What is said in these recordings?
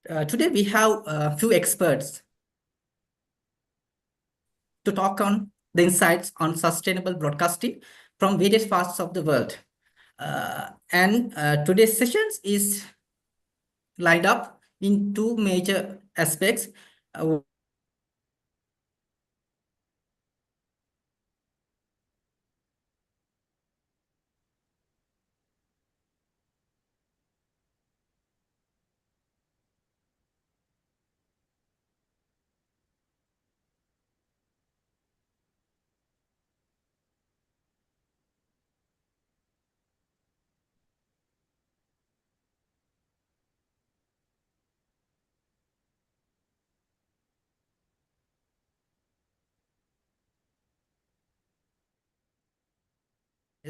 Today we have a few experts to talk on the insights on sustainable broadcasting from various parts of the world. And today's sessions is lined up in two major aspects.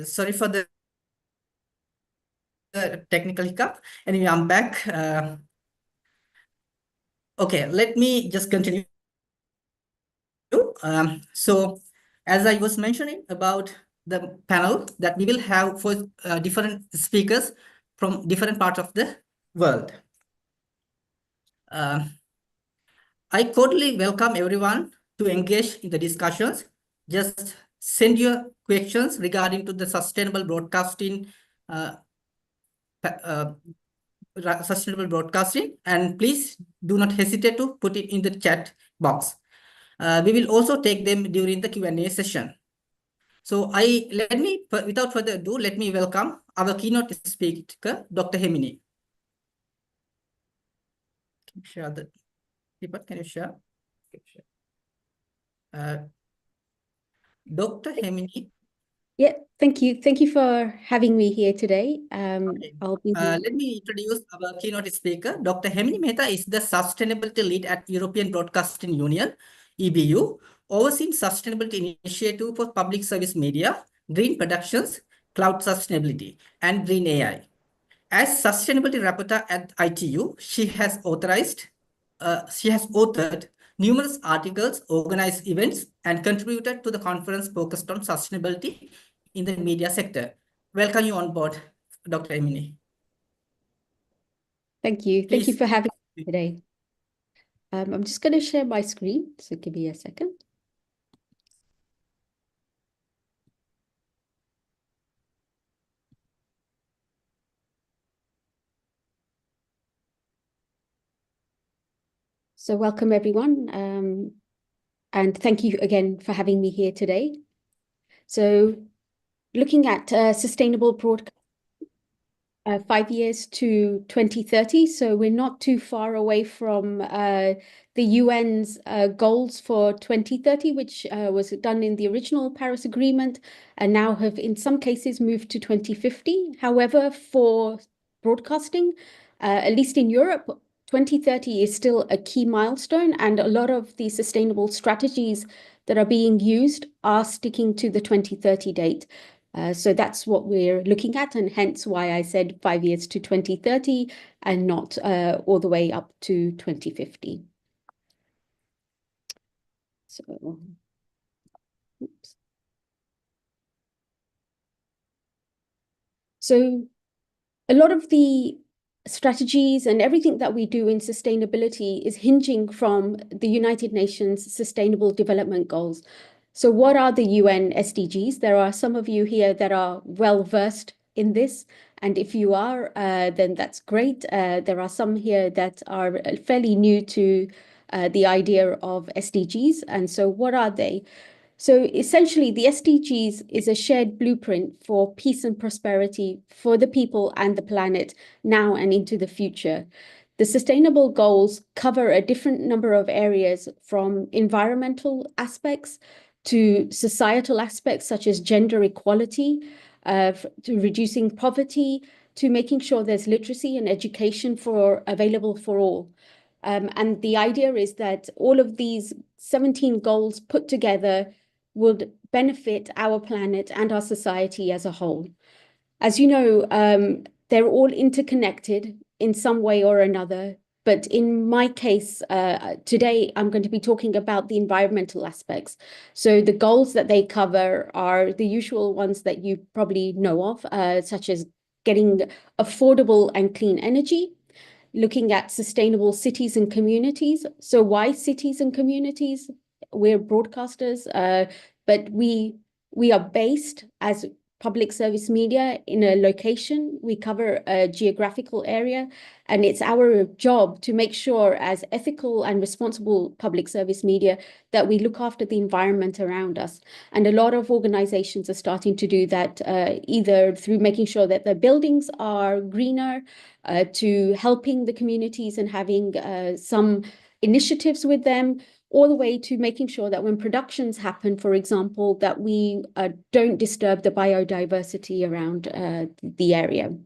Sorry for the technical hiccup. Anyway, I'm back. Okay, let me just continue. So, as I was mentioning about the panel that we will have for different speakers from different parts of the world. I cordially welcome everyone to engage in the discussions. Just send your questions regarding to the sustainable broadcasting, uh, sustainable broadcasting, and please do not hesitate to put it in the chat box. We will also take them during the Q&A session. So without further ado, let me welcome our keynote speaker, Dr. Hemini. Can you share the paper? Can you share? Dr. Hemini. Yeah, thank you. Thank you for having me here today. Okay. I'll be Let me introduce our keynote speaker. Dr. Hemini Mehta is the Sustainability Lead at European Broadcasting Union, EBU, overseeing sustainability initiative for public service media, green productions, cloud sustainability, and green AI. As sustainability rapporteur at ITU, she has authored numerous articles, organized events, and contributed to the conference focused on sustainability in the media sector. Welcome you on board, Dr. Emini. Thank you. Thank you for having me today. I'm just going to share my screen, so give me a second. So welcome everyone, and thank you again for having me here today. So looking at sustainable broadcast, 5 years to 2030, so we're not too far away from the UN's goals for 2030, which was done in the original Paris Agreement, and now have in some cases moved to 2050. However, for broadcasting, at least in Europe, 2030 is still a key milestone, and a lot of the sustainable strategies that are being used are sticking to the 2030 date. So that's what we're looking at, and hence why I said 5 years to 2030 and not all the way up to 2050. So, oops. So a lot of the strategies and everything that we do in sustainability is hinging from the United Nations Sustainable Development Goals. So what are the UN SDGs? There are some of you here that are well versed in this. And if you are, then that's great. There are some here that are fairly new to the idea of SDGs. And so what are they? So essentially, the SDGs is a shared blueprint for peace and prosperity for the people and the planet now and into the future. The sustainable goals cover a different number of areas, from environmental aspects to societal aspects such as gender equality, to reducing poverty, to making sure there's literacy and education available for all. And the idea is that all of these 17 goals put together would benefit our planet and our society as a whole. As you know, they're all interconnected in some way or another. But in my case, today, I'm going to be talking about the environmental aspects. So the goals that they cover are the usual ones that you probably know of, such as getting affordable and clean energy, looking at sustainable cities and communities. So why cities and communities? We're broadcasters, but we are based as public service media in a location. We cover a geographical area, and it's our job to make sure as ethical and responsible public service media that we look after the environment around us. And a lot of organizations are starting to do that, either through making sure that the buildings are greener, to helping the communities and having some initiatives with them, all the way to making sure that when productions happen, for example, that we don't disturb the biodiversity around the area.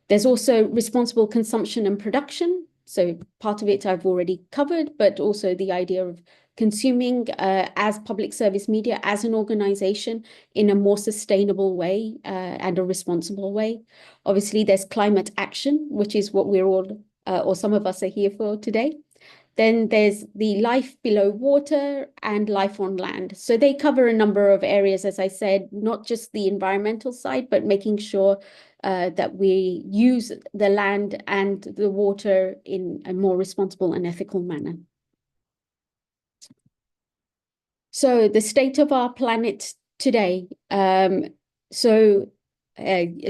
There's also responsible consumption and production. So part of it I've already covered, but also the idea of consuming as public service media, as an organization, in a more sustainable way and a responsible way. Obviously, there's climate action, which is what we're all, or some of us are here for today. Then there's the life below water and life on land. So they cover a number of areas, as I said, not just the environmental side, but making sure that we use the land and the water in a more responsible and ethical manner. So the state of our planet today. As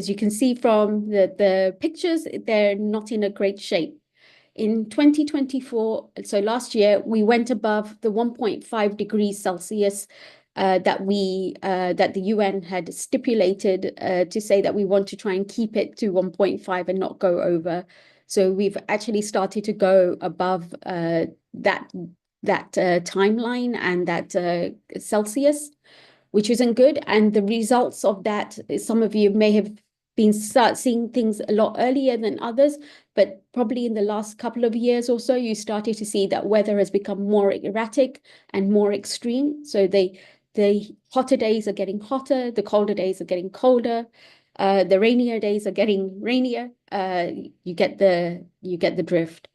you can see from the pictures, they're not in a great shape. In 2024, so last year, we went above the 1.5 degrees Celsius that the UN had stipulated to say that we want to try and keep it to 1.5 and not go over. So we've actually started to go above that timeline and that Celsius, which isn't good. And the results of that, some of you may have been seeing things a lot earlier than others, but probably in the last couple of years or so, you started to see that weather has become more erratic and more extreme. So the hotter days are getting hotter, the colder days are getting colder, the rainier days are getting rainier. You get the drift.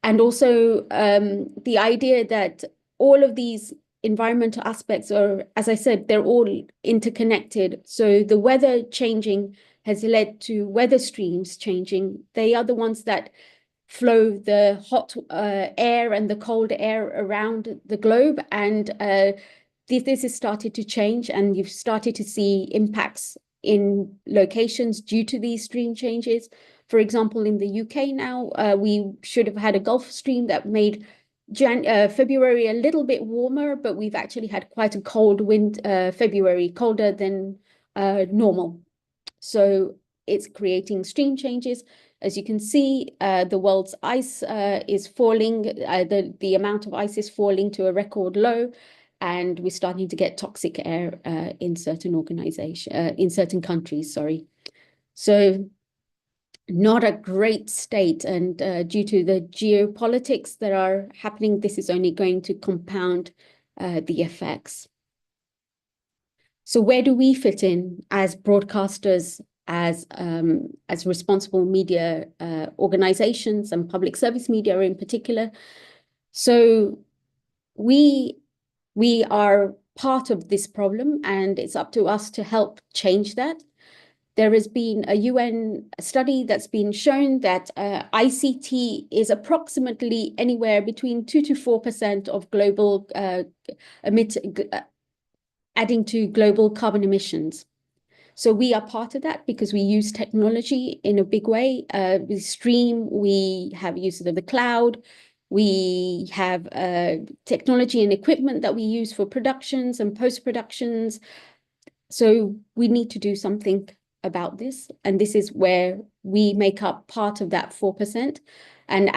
And also the idea that all of these environmental aspects are, as I said, they're all interconnected. So the weather changing has led to weather streams changing. They are the ones that flow the hot air and the cold air around the globe. And this has started to change, and you've started to see impacts in locations due to these stream changes. For example, in the UK now, we should have had a Gulf Stream that made February a little bit warmer, but we've actually had quite a cold February, colder than normal. So it's creating stream changes. As you can see, the world's ice is falling. The amount of ice is falling to a record low, and we're starting to get toxic air in certain countries. Sorry. So not a great state, and due to the geopolitics that are happening, this is only going to compound the effects. So where do we fit in as broadcasters, as responsible media organizations and public service media in particular? So we are part of this problem, and it's up to us to help change that. There has been a UN study that's been shown that ICT is approximately anywhere between 2 to 4% of global adding to global carbon emissions. So we are part of that because we use technology in a big way. We stream, we have use of the cloud, we have technology and equipment that we use for productions and post-productions. So we need to do something about this. And this is where we make up part of that 4%. And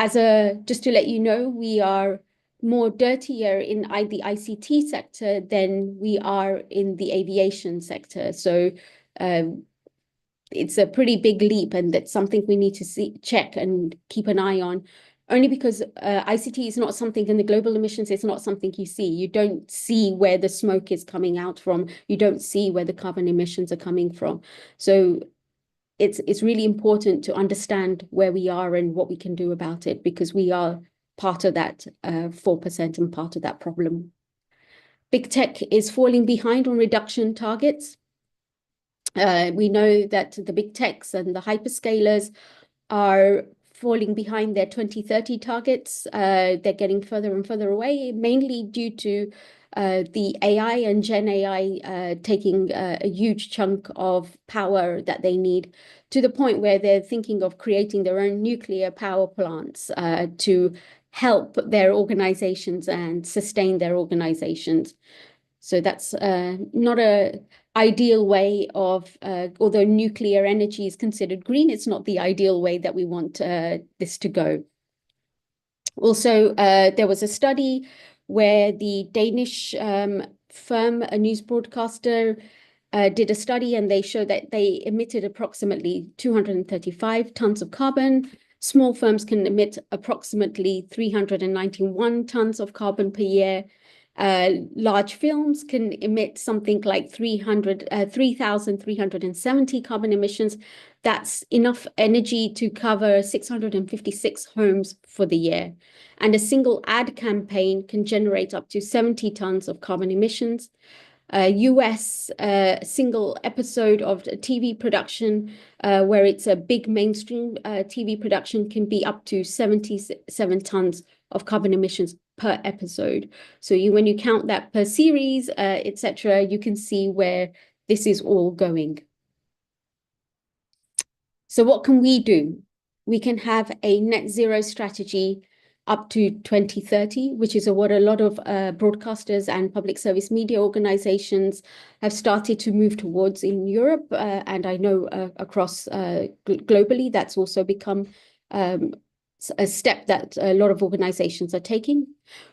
just to let you know, we are more dirtier in the ICT sector than we are in the aviation sector. So it's a pretty big leap, and that's something we need to check and keep an eye on. Only because ICT is not something in the global emissions, it's not something you see. You don't see where the smoke is coming out from. You don't see where the carbon emissions are coming from. So it's really important to understand where we are and what we can do about it, because we are part of that 4% and part of that problem. Big tech is falling behind on reduction targets. We know that the big techs and the hyperscalers are falling behind their 2030 targets. They're getting further and further away, mainly due to the AI and Gen AI taking a huge chunk of power that they need, to the point where they're thinking of creating their own nuclear power plants to help their organizations and sustain their organizations. So that's not a ideal way of, although nuclear energy is considered green, it's not the ideal way that we want this to go. Also, there was a study where the Danish firm, a news broadcaster, did a study, and they showed that they emitted approximately 235 tons of carbon. Small firms can emit approximately 391 tons of carbon per year. Large films can emit something like 3,370 carbon emissions. That's enough energy to cover 656 homes for the year. And a single ad campaign can generate up to 70 tons of carbon emissions. US single episode of a TV production, where it's a big mainstream TV production, can be up to 77 tons of carbon emissions per episode. So when you count that per series, etc., you can see where this is all going. So what can we do? We can have a net zero strategy up to 2030, which is what a lot of broadcasters and public service media organizations have started to move towards in Europe. And I know across globally, that's also become a step that a lot of organizations are taking.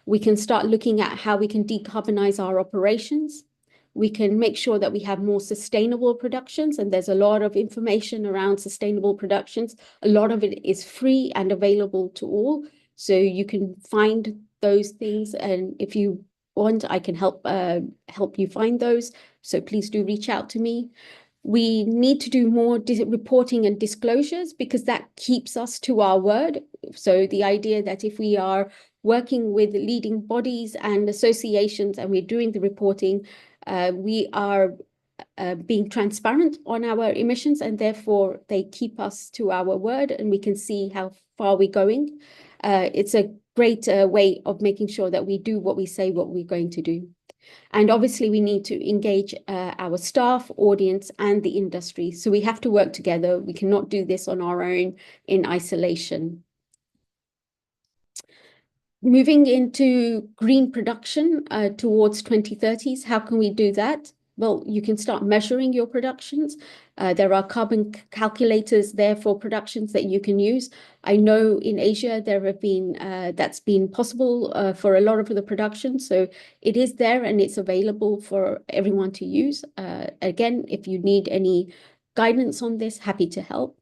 We can start looking at how we can decarbonize our operations. We can make sure that we have more sustainable productions, and there's a lot of information around sustainable productions. A lot of it is free and available to all. So you can find those things, and if you want, I can help you find those. So please do reach out to me. We need to do more reporting and disclosures, because that keeps us to our word. So the idea that if we are working with leading bodies and associations and we're doing the reporting, we are being transparent on our emissions, and therefore they keep us to our word and we can see how far we're going. It's a great way of making sure that we do what we say what we're going to do. And obviously we need to engage our staff, audience, and the industry. So we have to work together. We cannot do this on our own in isolation. Moving into green production towards 2030s, how can we do that? Well, you can start measuring your productions. There are carbon calculators there for productions that you can use. I know in Asia there have been that's been possible for a lot of the production. So it is there and it's available for everyone to use. Again, if you need any guidance on this, happy to help.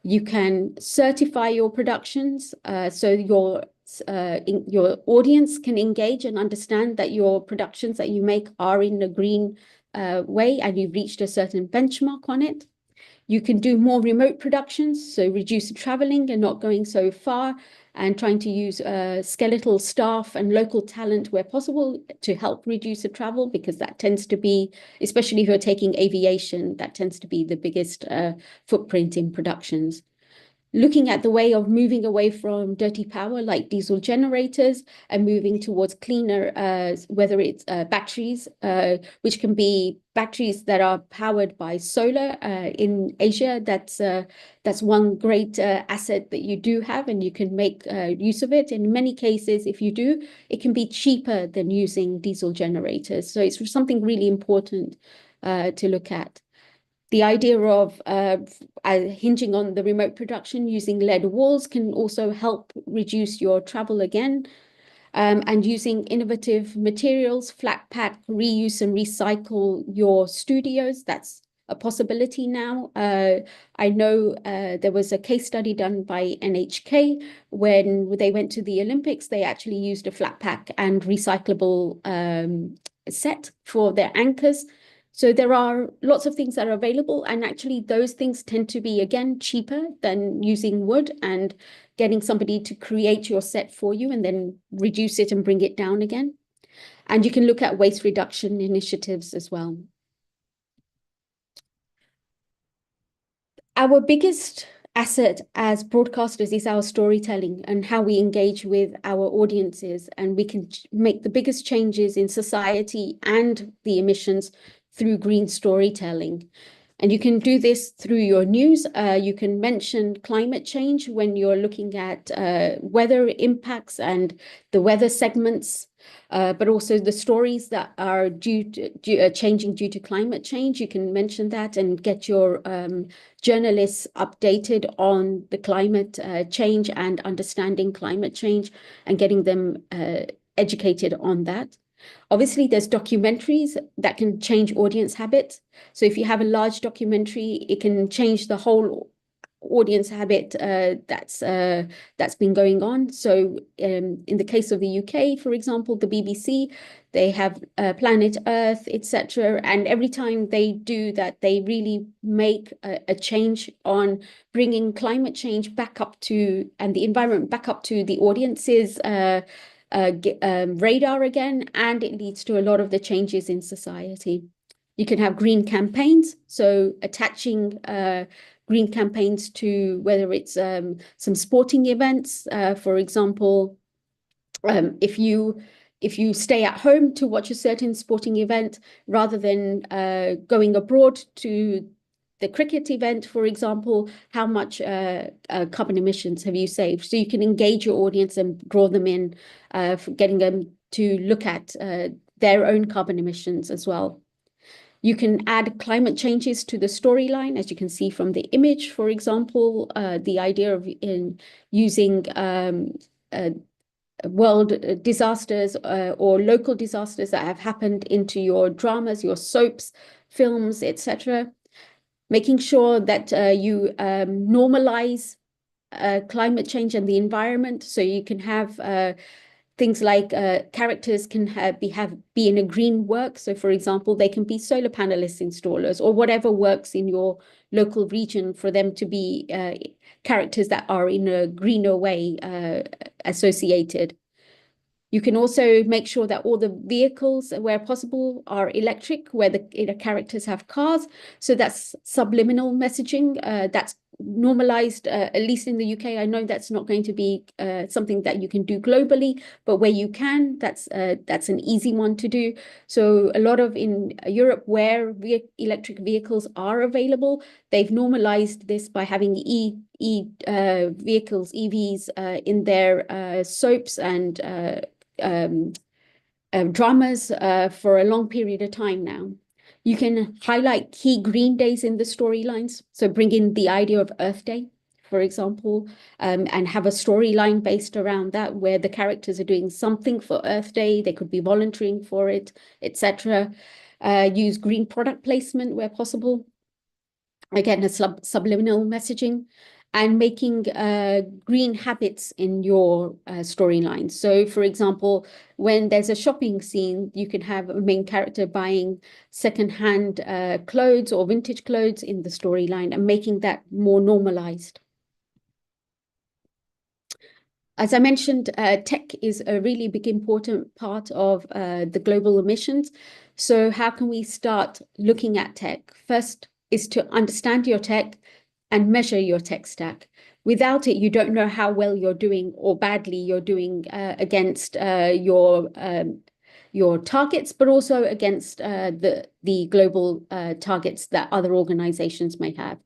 You can certify your productions, so your audience can engage and understand that your productions that you make are in a green way and you've reached a certain benchmark on it. You can do more remote productions, so reduce the traveling and not going so far, and trying to use skeletal staff and local talent where possible to help reduce the travel, because that tends to be, especially if you're taking aviation, that tends to be the biggest footprint in productions. Looking at the way of moving away from dirty power like diesel generators and moving towards cleaner, whether it's batteries, which can be batteries that are powered by solar. In Asia, that's one great asset that you do have, and you can make use of it. In many cases, if you do, it can be cheaper than using diesel generators. So it's something really important to look at. The idea of hinging on the remote production using lead walls can also help reduce your travel again. And using innovative materials, flat pack, reuse and recycle your studios. That's a possibility now. I know there was a case study done by NHK when they went to the Olympics. They actually used a flat pack and recyclable set for their anchors. So there are lots of things that are available, and actually those things tend to be, again, cheaper than using wood and getting somebody to create your set for you and then reduce it and bring it down again. And you can look at waste reduction initiatives as well. Our biggest asset as broadcasters is our storytelling and how we engage with our audiences. And we can make the biggest changes in society and the emissions through green storytelling. And you can do this through your news. You can mention climate change when you're looking at weather impacts and the weather segments, but also the stories that are changing due to climate change. You can mention that and get your journalists updated on the climate change and understanding climate change and getting them educated on that. Obviously, there's documentaries that can change audience habits. So if you have a large documentary, it can change the whole audience habit that's been going on. So in the case of the UK, for example, the BBC, they have Planet Earth, etc. And every time they do that, they really make a change on bringing climate change back up to, and the environment back up to the audience's radar again, and it leads to a lot of the changes in society. You can have green campaigns, so attaching green campaigns to whether it's some sporting events, for example, if you stay at home to watch a certain sporting event rather than going abroad to the cricket event, for example, how much carbon emissions have you saved? So you can engage your audience and draw them in, for getting them to look at their own carbon emissions as well. You can add climate changes to the storyline, as you can see from the image, for example, the idea of using world disasters or local disasters that have happened into your dramas, your soaps, films, etc. Making sure that you normalize climate change and the environment, so you can have things like characters can be in a green work. So, for example, they can be solar panelist installers or whatever works in your local region for them to be characters that are in a greener way associated. You can also make sure that all the vehicles, where possible, are electric, where the characters have cars. So that's subliminal messaging. That's normalized, at least in the UK. I know that's not going to be something that you can do globally, but where you can, that's an easy one to do. So a lot of in Europe, where electric vehicles are available, they've normalized this by having vehicles, EVs, in their soaps and dramas for a long period of time now. You can highlight key green days in the storylines. So bring in the idea of Earth Day, for example, and have a storyline based around that where the characters are doing something for Earth Day. They could be volunteering for it, etc. Use green product placement where possible. Again, a subliminal messaging, and making green habits in your storyline. So, for example, when there's a shopping scene, you can have a main character buying secondhand clothes or vintage clothes in the storyline and making that more normalized. As I mentioned, tech is a really big important part of the global emissions. So how can we start looking at tech? First is to understand your tech and measure your tech stack. Without it, you don't know how well you're doing or badly you're doing against your targets, but also against the global targets that other organizations may have.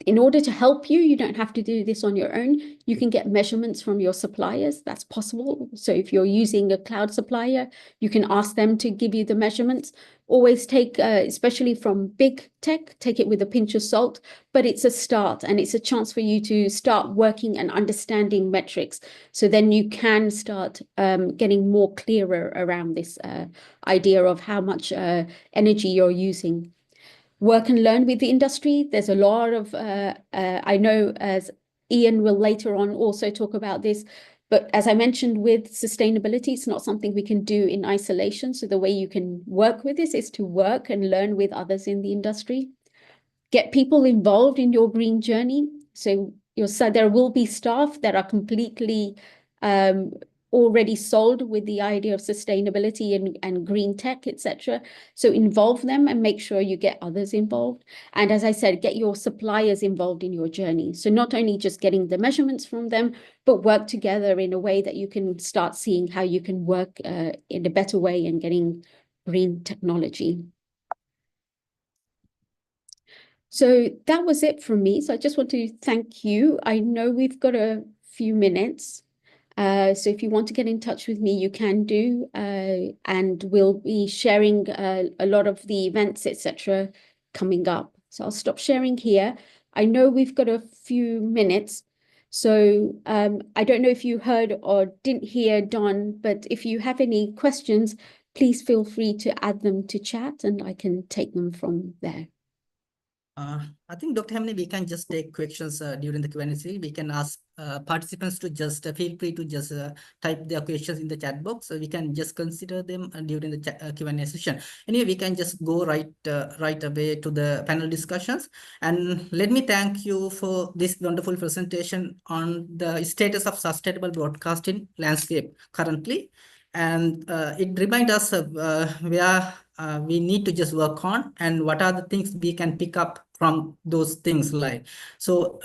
In order to help you, you don't have to do this on your own. You can get measurements from your suppliers. That's possible. So if you're using a cloud supplier, you can ask them to give you the measurements. Always take, especially from big tech, take it with a pinch of salt, but it's a start and it's a chance for you to start working and understanding metrics. So then you can start getting more clearer around this idea of how much energy you're using. Work and learn with the industry. There's a lot of, I know, as Ian will later on also talk about this, but as I mentioned with sustainability, it's not something we can do in isolation. So the way you can work with this is to work and learn with others in the industry. Get people involved in your green journey. So there will be staff that are completely already sold with the idea of sustainability and green tech, etc. So involve them and make sure you get others involved. And as I said, get your suppliers involved in your journey. So not only just getting the measurements from them, but work together in a way that you can start seeing how you can work in a better way and getting green technology. So that was it from me. So I just want to thank you. I know we've got a few minutes. So if you want to get in touch with me, you can do, and we'll be sharing a lot of the events, etc., coming up. So I'll stop sharing here. I know we've got a few minutes. So I don't know if you heard or didn't hear Don, but if you have any questions, please feel free to add them to chat and I can take them from there. I think, Dr. Hamni, we can just take questions during the Q&A. We can ask participants to just feel free to just type their questions in the chat box, so we can just consider them during the Q&A session. Anyway, we can just go right away to the panel discussions. And let me thank you for this wonderful presentation on the status of sustainable broadcasting landscape currently. And it reminds us of where we need to just work on and what are the things we can pick up from those things like. So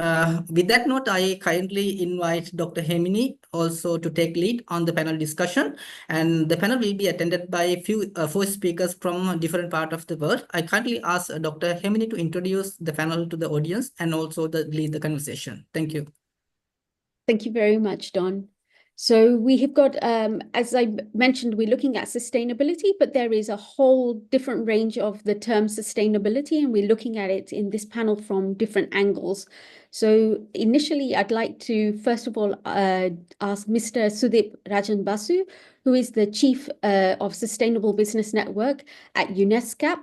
with that note, I kindly invite Dr. Hemini also to take lead on the panel discussion. And the panel will be attended by a few 4 speakers from different parts of the world. I kindly ask Dr. Hemini to introduce the panel to the audience and also lead the conversation. Thank you. Thank you very much, Don. So we have got, as I mentioned, we're looking at sustainability, but there is a whole different range of the term sustainability, and we're looking at it in this panel from different angles. So initially, I'd like to, first of all, ask Mr. Sudip Rajan Basu, who is the Chief of Sustainable Business Network at UNESCAP,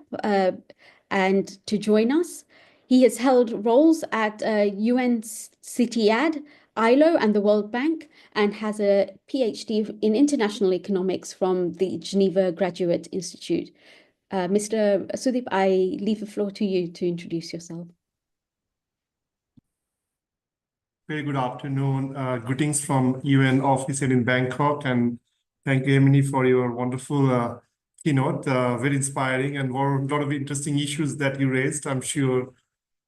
and to join us. He has held roles at UNCTAD, ILO and the World Bank, and has a PhD in international economics from the Geneva Graduate Institute. Mr. Sudip, I leave the floor to you to introduce yourself. Very good afternoon. Greetings from UN office in Bangkok, and thank you, Emily, for your wonderful keynote. Very inspiring and a lot of interesting issues that you raised. I'm sure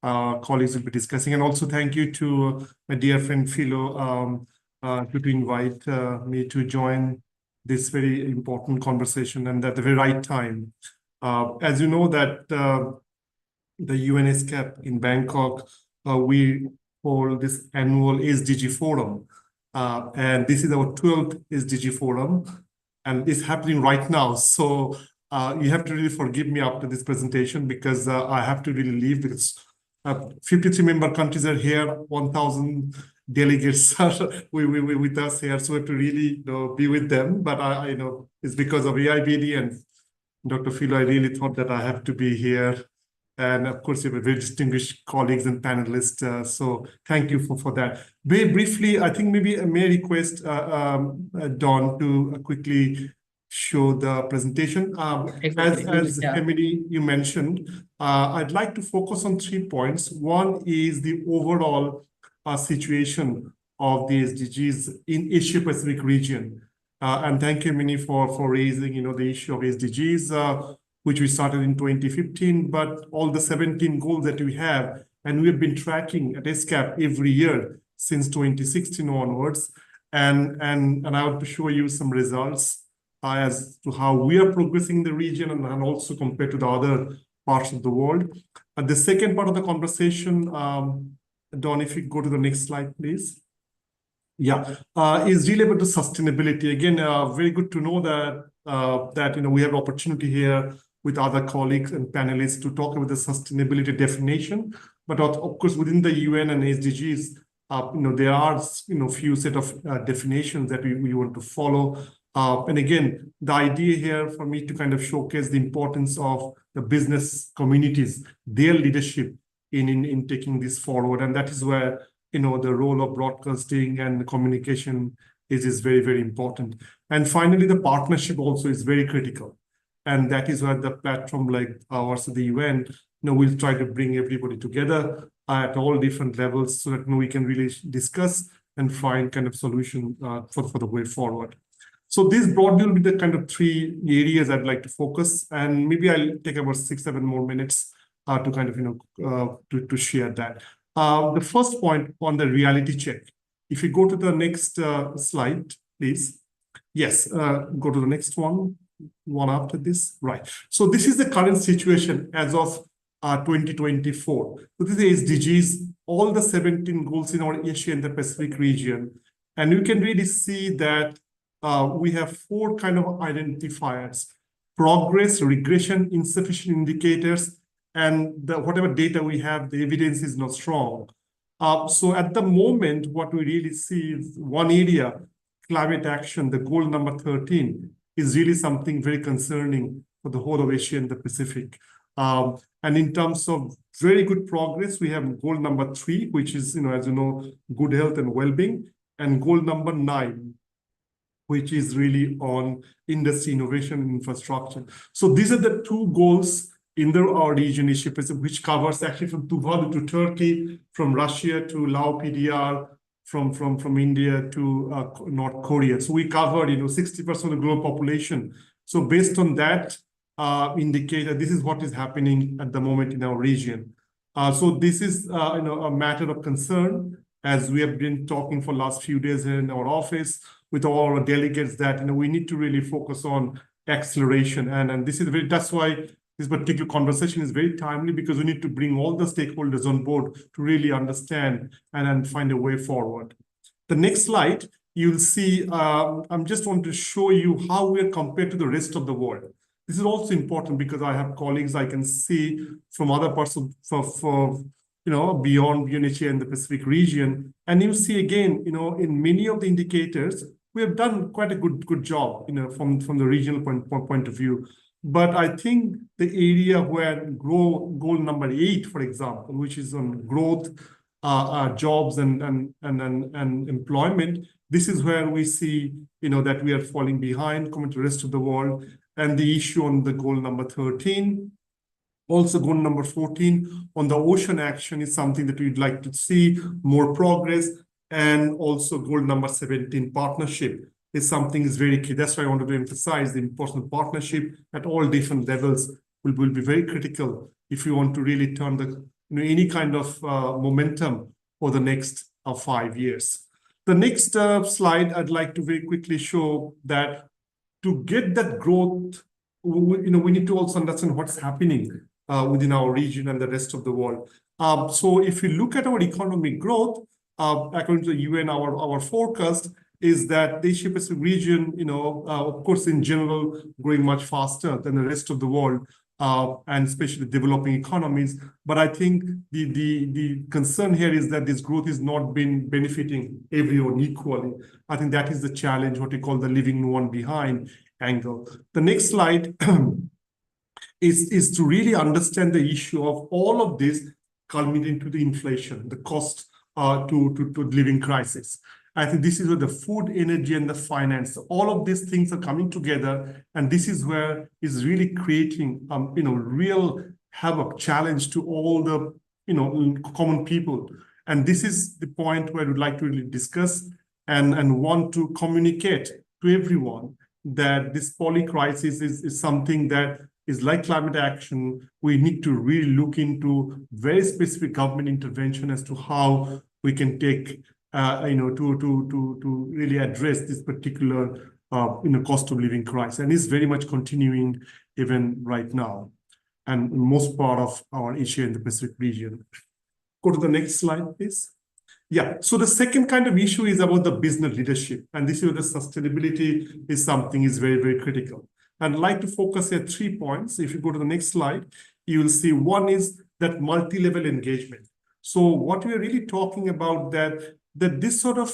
colleagues will be discussing. And also thank you to my dear friend Philo to invite me to join this very important conversation and at the very right time. As you know that the UNESCAP in Bangkok, we hold this annual SDG forum. And this is our 12th SDG forum, and it's happening right now. So you have to really forgive me after this presentation because I have to really leave because 53 member countries are here, 1,000 delegates are with us here, so we have to really be with them. But I know it's because of AIBD and Dr. Philo, I really thought that I have to be here. And of course, you have very distinguished colleagues and panelists. So thank you for that. Very briefly, I think maybe I may request Don to quickly show the presentation. As Emily, you mentioned, I'd like to focus on 3 points. One is the overall situation of the SDGs in Asia-Pacific region. And thank you, Emily, for raising the issue of SDGs, which we started in 2015, but all the 17 goals that we have, and we have been tracking at ESCAP every year since 2016 onwards. And I want to show you some results as to how we are progressing in the region and also compared to the other parts of the world. The second part of the conversation, Don, if you go to the next slide, please. Yeah, is really about the sustainability. Again, very good to know that we have opportunity here with other colleagues and panelists to talk about the sustainability definition. But of course, within the UN and SDGs, there are few set of definitions that we want to follow. And again, the idea here for me to kind of showcase the importance of the business communities, their leadership in taking this forward. And that is where, the role of broadcasting and communication is very, very important. And finally, the partnership also is very critical. And that is where the platform like ours, the UN, we'll try to bring everybody together at all different levels so that we can really discuss and find kind of solution for the way forward. So these broadly will be the kind of 3 areas I'd like to focus, and maybe I'll take about 6-7 more minutes to kind of to share that. The first point on the reality check. If you go to the next slide, please. Yes, go to the next one after this. Right. So this is the current situation as of 2024. So this is SDGs, all the 17 goals in our Asia and the Pacific region. And you can really see that we have 4 kind of identifiers: progress, regression, insufficient indicators, and whatever data we have, the evidence is not strong. So at the moment, what we really see is one area, climate action, the goal number 13, is really something very concerning for the whole of Asia and the Pacific. And in terms of very good progress, we have goal number 3, which is, as you know, good health and well-being, and goal number 9, which is really on industry, innovation, and infrastructure. So these are the 2 goals in our region, Asia Pacific, which covers actually from Tuvalu to Turkey, from Russia to Lao PDR, from India to North Korea. So we covered, 60% of the global population. So based on that indicator, this is what is happening at the moment in our region. So this is, a matter of concern, as we have been talking for last few days in our office with all our delegates, that we need to really focus on acceleration, and this is that's why this particular conversation is very timely, because we need to bring all the stakeholders on board to really understand and find a way forward. The next slide, you'll see, I'm just want to show you how we are compared to the rest of the world. This is also important because I have colleagues I can see from other parts of, beyond UNHCR and the Pacific region. And you see again, in many of the indicators, we have done quite a good job, from the regional point of view. But I think the area where goal number 8, for example, which is on growth, jobs and employment, this is where we see, that we are falling behind compared to the rest of the world. And the issue on the goal number 13, also goal number 14 on the ocean action, is something that we'd like to see more progress. And also goal number 17, partnership, is something is very key. That's why I wanted to emphasize the importance of partnership at all different levels will be very critical if you want to really turn the any kind of momentum for the next 5 years. The next slide, I'd like to very quickly show that to get that growth, we need to also understand what's happening within our region and the rest of the world. So if you look at our economic growth, according to the UN, our forecast is that the Asia Pacific region, of course, in general, growing much faster than the rest of the world, and especially developing economies. But I think the concern here is that this growth is not been benefiting everyone equally. I think that is the challenge, what we call the leaving no one behind angle. The next slide is to really understand the issue of all of this culminating to the inflation, the cost to living crisis. I think this is where the food, energy, and the finance, all of these things are coming together, and this is where is really creating, real havoc, challenge to all the, common people. And this is the point where we'd like to really discuss and want to communicate to everyone that this poly crisis is something that is like climate action. We need to really look into very specific government intervention as to how we can take to really address this particular cost of living crisis, and is very much continuing even right now, and in most part of our Asia and the Pacific region. Go to the next slide, please. Yeah, so the second kind of issue is about the business leadership, and this is where the sustainability is something is very, very critical. And I'd like to focus here 3 points. If you go to the next slide, you will see one is that multi-level engagement. So what we are really talking about that this sort of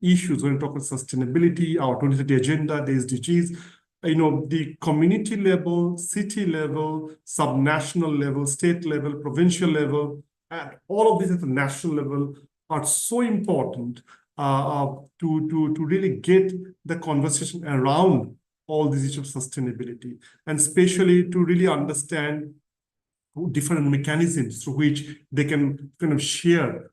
issues when we talk about sustainability, our 2030 agenda, the SDGs, the community level, city level, subnational level, state level, provincial level, and all of these at the national level are so important to really get the conversation around all these issues of sustainability, and especially to really understand different mechanisms through which they can kind of share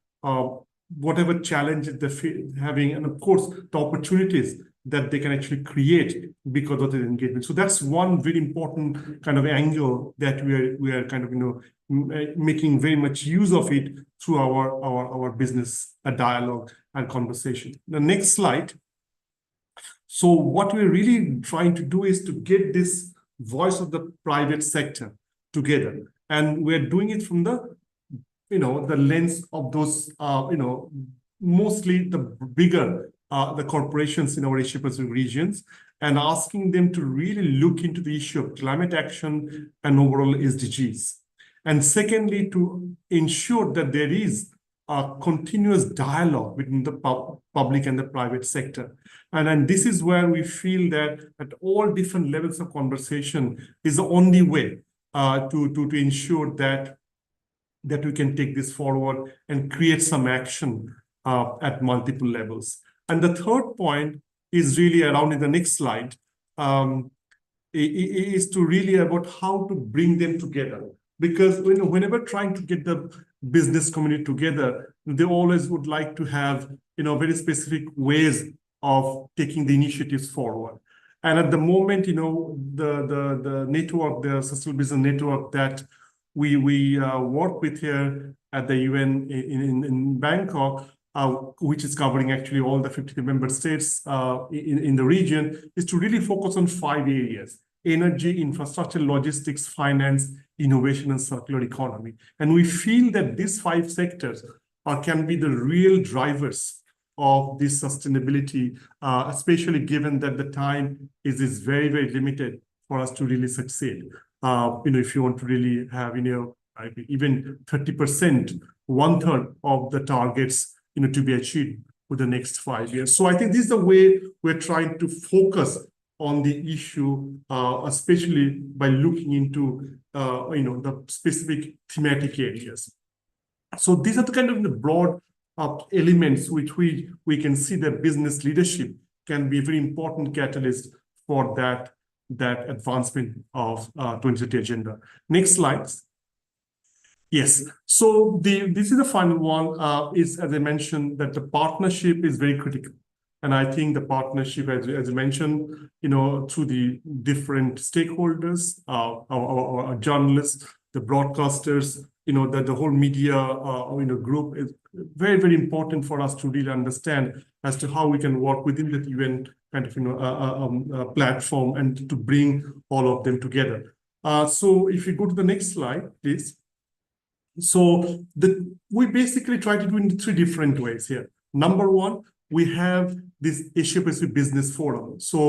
whatever challenges they're having, and of course, the opportunities that they can actually create because of the engagement. So that's one very important kind of angle that we are kind of making very much use of it through our business dialogue and conversation. The next slide. So what we're really trying to do is to get this voice of the private sector together, and we're doing it from the the lens of those mostly the bigger the corporations in our Asia Pacific regions, and asking them to really look into the issue of climate action and overall SDGs. And secondly, to ensure that there is a continuous dialogue between the public and the private sector. And this is where we feel that at all different levels of conversation is the only way to ensure that we can take this forward and create some action at multiple levels. And the third point is really around in the next slide, is to really about how to bring them together. Because whenever trying to get the business community together, they always would like to have very specific ways of taking the initiatives forward. And at the moment, the network, the Sustainable Business Network that we work with here at the UN in Bangkok, which is covering actually all the 50 member states in the region, is to really focus on 5 areas: energy, infrastructure, logistics, finance, innovation, and circular economy. And we feel that these 5 sectors can be the real drivers of this sustainability, especially given that the time is very, very limited for us to really succeed. If you want to really have, even 30%, 1/3 of the targets, to be achieved with the next 5 years. So I think this is the way we're trying to focus on the issue, especially by looking into, the specific thematic areas. So these are the kind of the broad elements which we can see that business leadership can be a very important catalyst for that advancement of 2030 agenda. Next slide. Yes. So this is the final one. Is, as I mentioned, that the partnership is very critical. And I think the partnership, as you mentioned, through the different stakeholders, our journalists, the broadcasters, that the whole media, group is very, very important for us to really understand as to how we can work within the UN kind of, platform and to bring all of them together. So if you go to the next slide, please. So we basically try to do it in 3 different ways here. Number one, we have this Asia Pacific Business Forum. So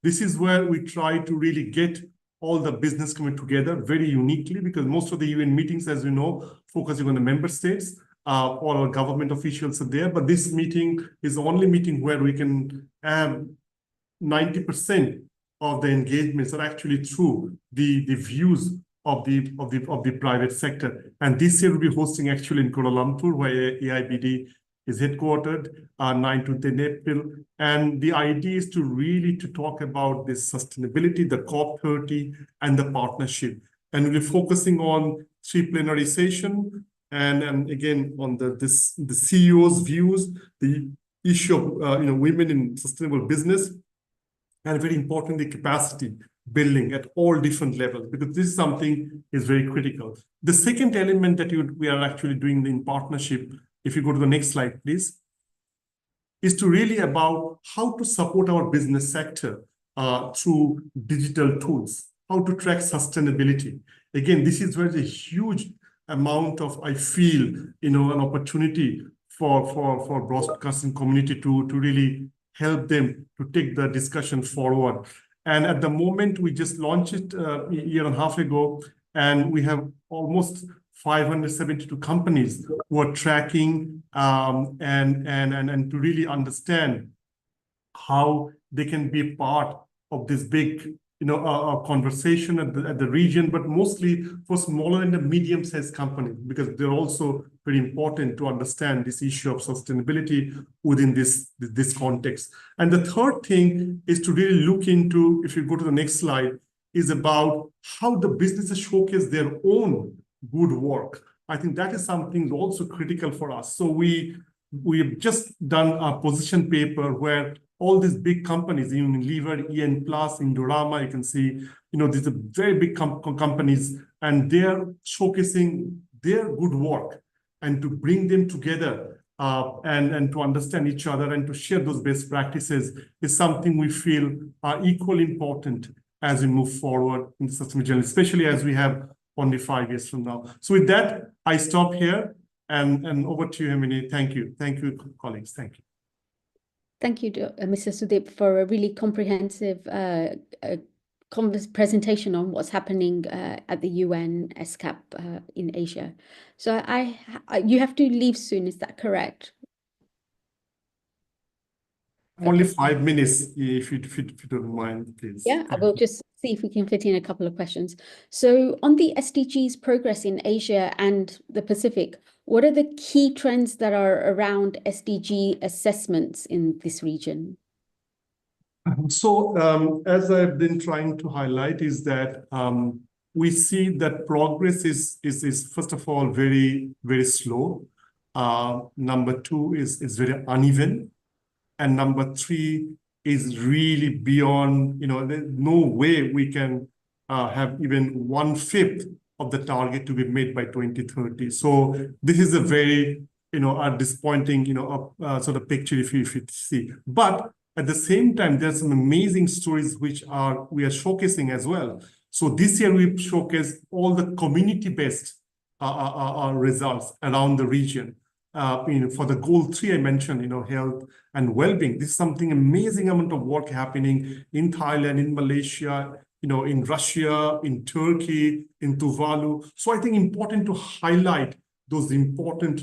this is where we try to really get all the business coming together very uniquely, because most of the UN meetings, as you know, focusing on the member states, all our government officials are there. But this meeting is the only meeting where we can have 90% of the engagements are actually through the views of the private sector. And this year we'll be hosting actually in Kuala Lumpur, where AIBD is headquartered, 9 to 10 April. And the idea is to really to talk about this sustainability, the COP30, and the partnership. And we'll be focusing on 3 plenary sessions, and again on the CEO's views, the issue of women in sustainable business, and very importantly, capacity building at all different levels, because this is something is very critical. The second element that we are actually doing in partnership, if you go to the next slide, please, is to really about how to support our business sector through digital tools, how to track sustainability. Again, this is where the huge amount of, I feel, an opportunity for broadcasting community to really help them to take the discussion forward. And at the moment, we just launched it a year and a half ago, and we have almost 572 companies who are tracking and to really understand how they can be part of this big conversation at the region, but mostly for smaller and the medium-sized companies, because they're also very important to understand this issue of sustainability within this context. And the third thing is to really look into, if you go to the next slide, is about how the businesses showcase their own good work. I think that is something also critical for us. So we have just done a position paper where all these big companies, Unilever, EN Plus, Indorama, you can see, these are very big companies, and they are showcasing their good work, and to bring them together and to understand each other and to share those best practices is something we feel are equally important as we move forward in the sustainability journey, especially as we have only 5 years from now. So with that, I stop here and over to you, Hemini. Thank you. Thank you, colleagues. Thank you. Thank you, Mr. Sudeep, for a really comprehensive presentation on what's happening at the UN SCAP in Asia. So you have to leave soon, is that correct? Only 5 minutes, if you don't mind, please. Yeah, I will just see if we can fit in a couple of questions. So on the SDGs progress in Asia and the Pacific, what are the key trends that are around SDG assessments in this region? So as I've been trying to highlight is that we see that progress is first of all very, very slow. Number 2 is very uneven. And number 3 is really beyond, there's no way we can have even 1/5 of the target to be made by 2030. So this is a very, a disappointing, sort of picture if you see. But at the same time, there's some amazing stories which we are showcasing as well. So this year we showcased all the community-based results around the region. For the goal 3, I mentioned, health and well-being. This is something amazing amount of work happening in Thailand, in Malaysia, in Russia, in Turkey, in Tuvalu. So I think important to highlight those important,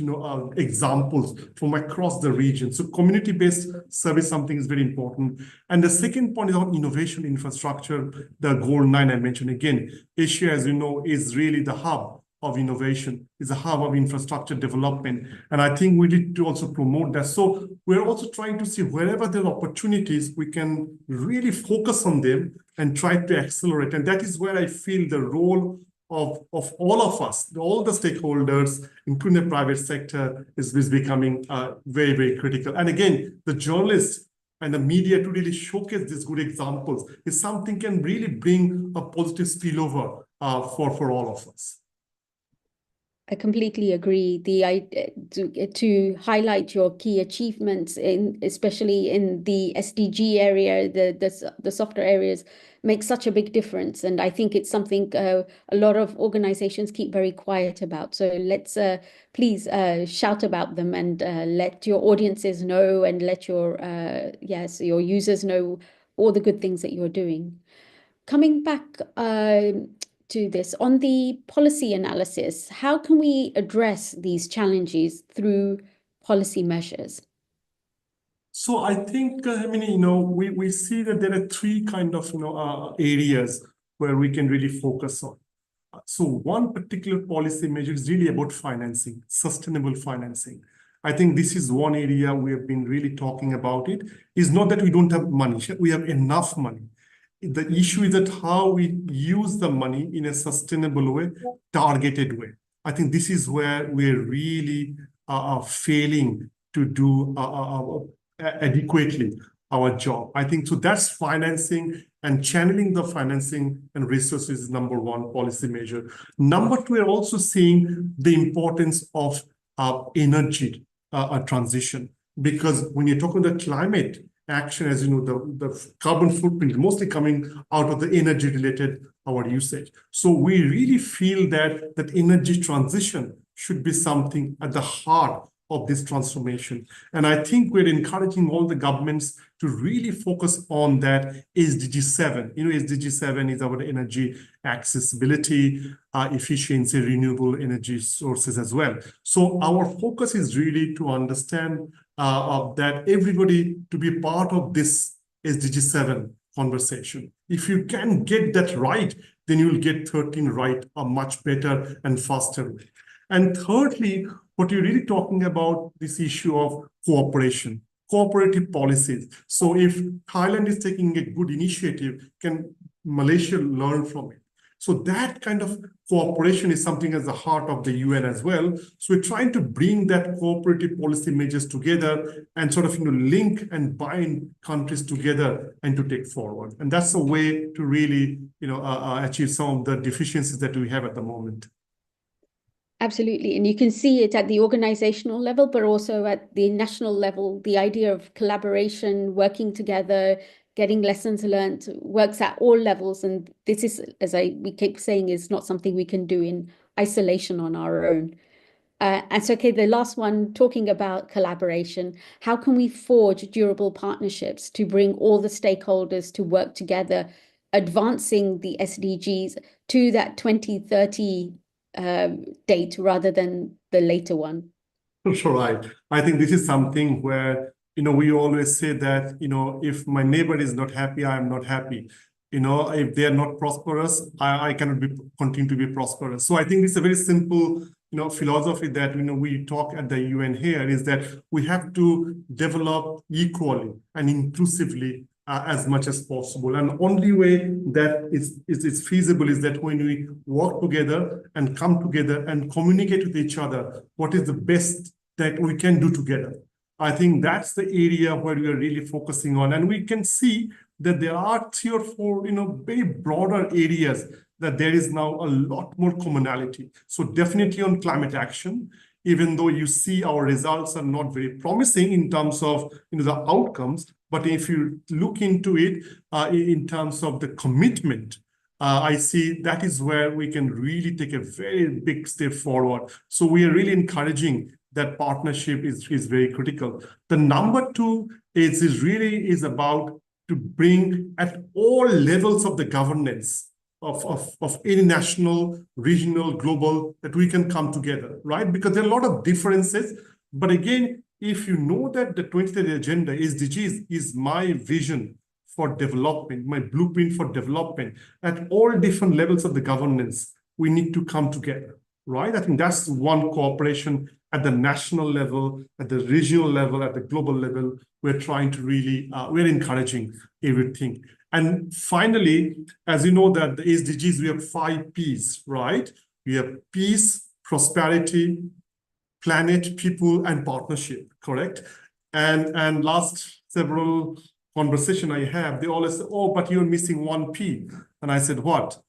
examples from across the region. So community-based service, something is very important. And the second point is on innovation infrastructure, the goal 9 I mentioned again. Asia, as you know, is really the hub of innovation, is a hub of infrastructure development. And I think we need to also promote that. So we're also trying to see wherever there are opportunities, we can really focus on them and try to accelerate. And that is where I feel the role of all of us, all the stakeholders, including the private sector, is becoming very, very critical. And again, the journalists and the media to really showcase these good examples is something can really bring a positive spillover for all of us. I completely agree. To highlight your key achievements, especially in the SDG area, the softer areas, makes such a big difference. And I think it's something a lot of organizations keep very quiet about. So let's please shout about them and let your audiences know, and let your users know all the good things that you're doing. Coming back to this, on the policy analysis, how can we address these challenges through policy measures? So I think, we see that there are 3 kind of, areas where we can really focus on. So one particular policy measure is really about financing, sustainable financing. I think this is one area we have been really talking about. It is not that we don't have money, we have enough money. The issue is that how we use the money in a sustainable way, targeted way. I think this is where we're really failing to do adequately our job. I think so that's financing and channeling the financing and resources is number 1 policy measure. Number 2, we're also seeing the importance of energy transition, because when you're talking about climate action, as you know, the carbon footprint is mostly coming out of the energy related our usage. So we really feel that energy transition should be something at the heart of this transformation. And I think we're encouraging all the governments to really focus on that SDG 7. SDG 7 is about energy accessibility, efficiency, renewable energy sources as well. So our focus is really to understand that everybody to be part of this SDG 7 conversation. If you can get that right, then you will get 13 right a much better and faster way. And thirdly, what you're really talking about, this issue of cooperation, cooperative policies. So if Thailand is taking a good initiative, can Malaysia learn from it? So that kind of cooperation is something at the heart of the UN as well. So we're trying to bring that cooperative policy measures together and sort of link and bind countries together and to take forward. And that's a way to really achieve some of the deficiencies that we have at the moment. Absolutely. And you can see it at the organizational level, but also at the national level. The idea of collaboration, working together, getting lessons learned works at all levels. And this is, as we keep saying, is not something we can do in isolation on our own. And so, okay, the last one, talking about collaboration, how can we forge durable partnerships to bring all the stakeholders to work together, advancing the SDGs to that 2030 date rather than the later one? Right. I think this is something where, we always say that, if my neighbor is not happy, I am not happy. If they are not prosperous, I cannot continue to be prosperous. So I think it's a very simple, philosophy that, we talk at the UN here is that we have to develop equally and inclusively as much as possible. And only way that is feasible is that when we work together and come together and communicate with each other, what is the best that we can do together. I think that's the area where we are really focusing on. And we can see that there are 3 or 4, very broader areas that there is now a lot more commonality. So definitely on climate action, even though you see our results are not very promising in terms of the outcomes, but if you look into it in terms of the commitment, I see that is where we can really take a very big step forward. So we are really encouraging that partnership is very critical. The number 2 is about to bring at all levels of the governance of any national, regional, global, that we can come together, right? Because there are a lot of differences. But again, if you know that the 2030 agenda SDGs is my vision for development, my blueprint for development at all different levels of the governance, we need to come together, right? I think that's one cooperation at the national level, at the regional level, at the global level. We're trying to really, we're encouraging everything. And finally, as you know that the SDGs, we have 5 Ps, right? We have peace, prosperity, planet, people, and partnership, correct? And last several conversation I have, they always say, oh, but you're missing 1 P. And I said, what?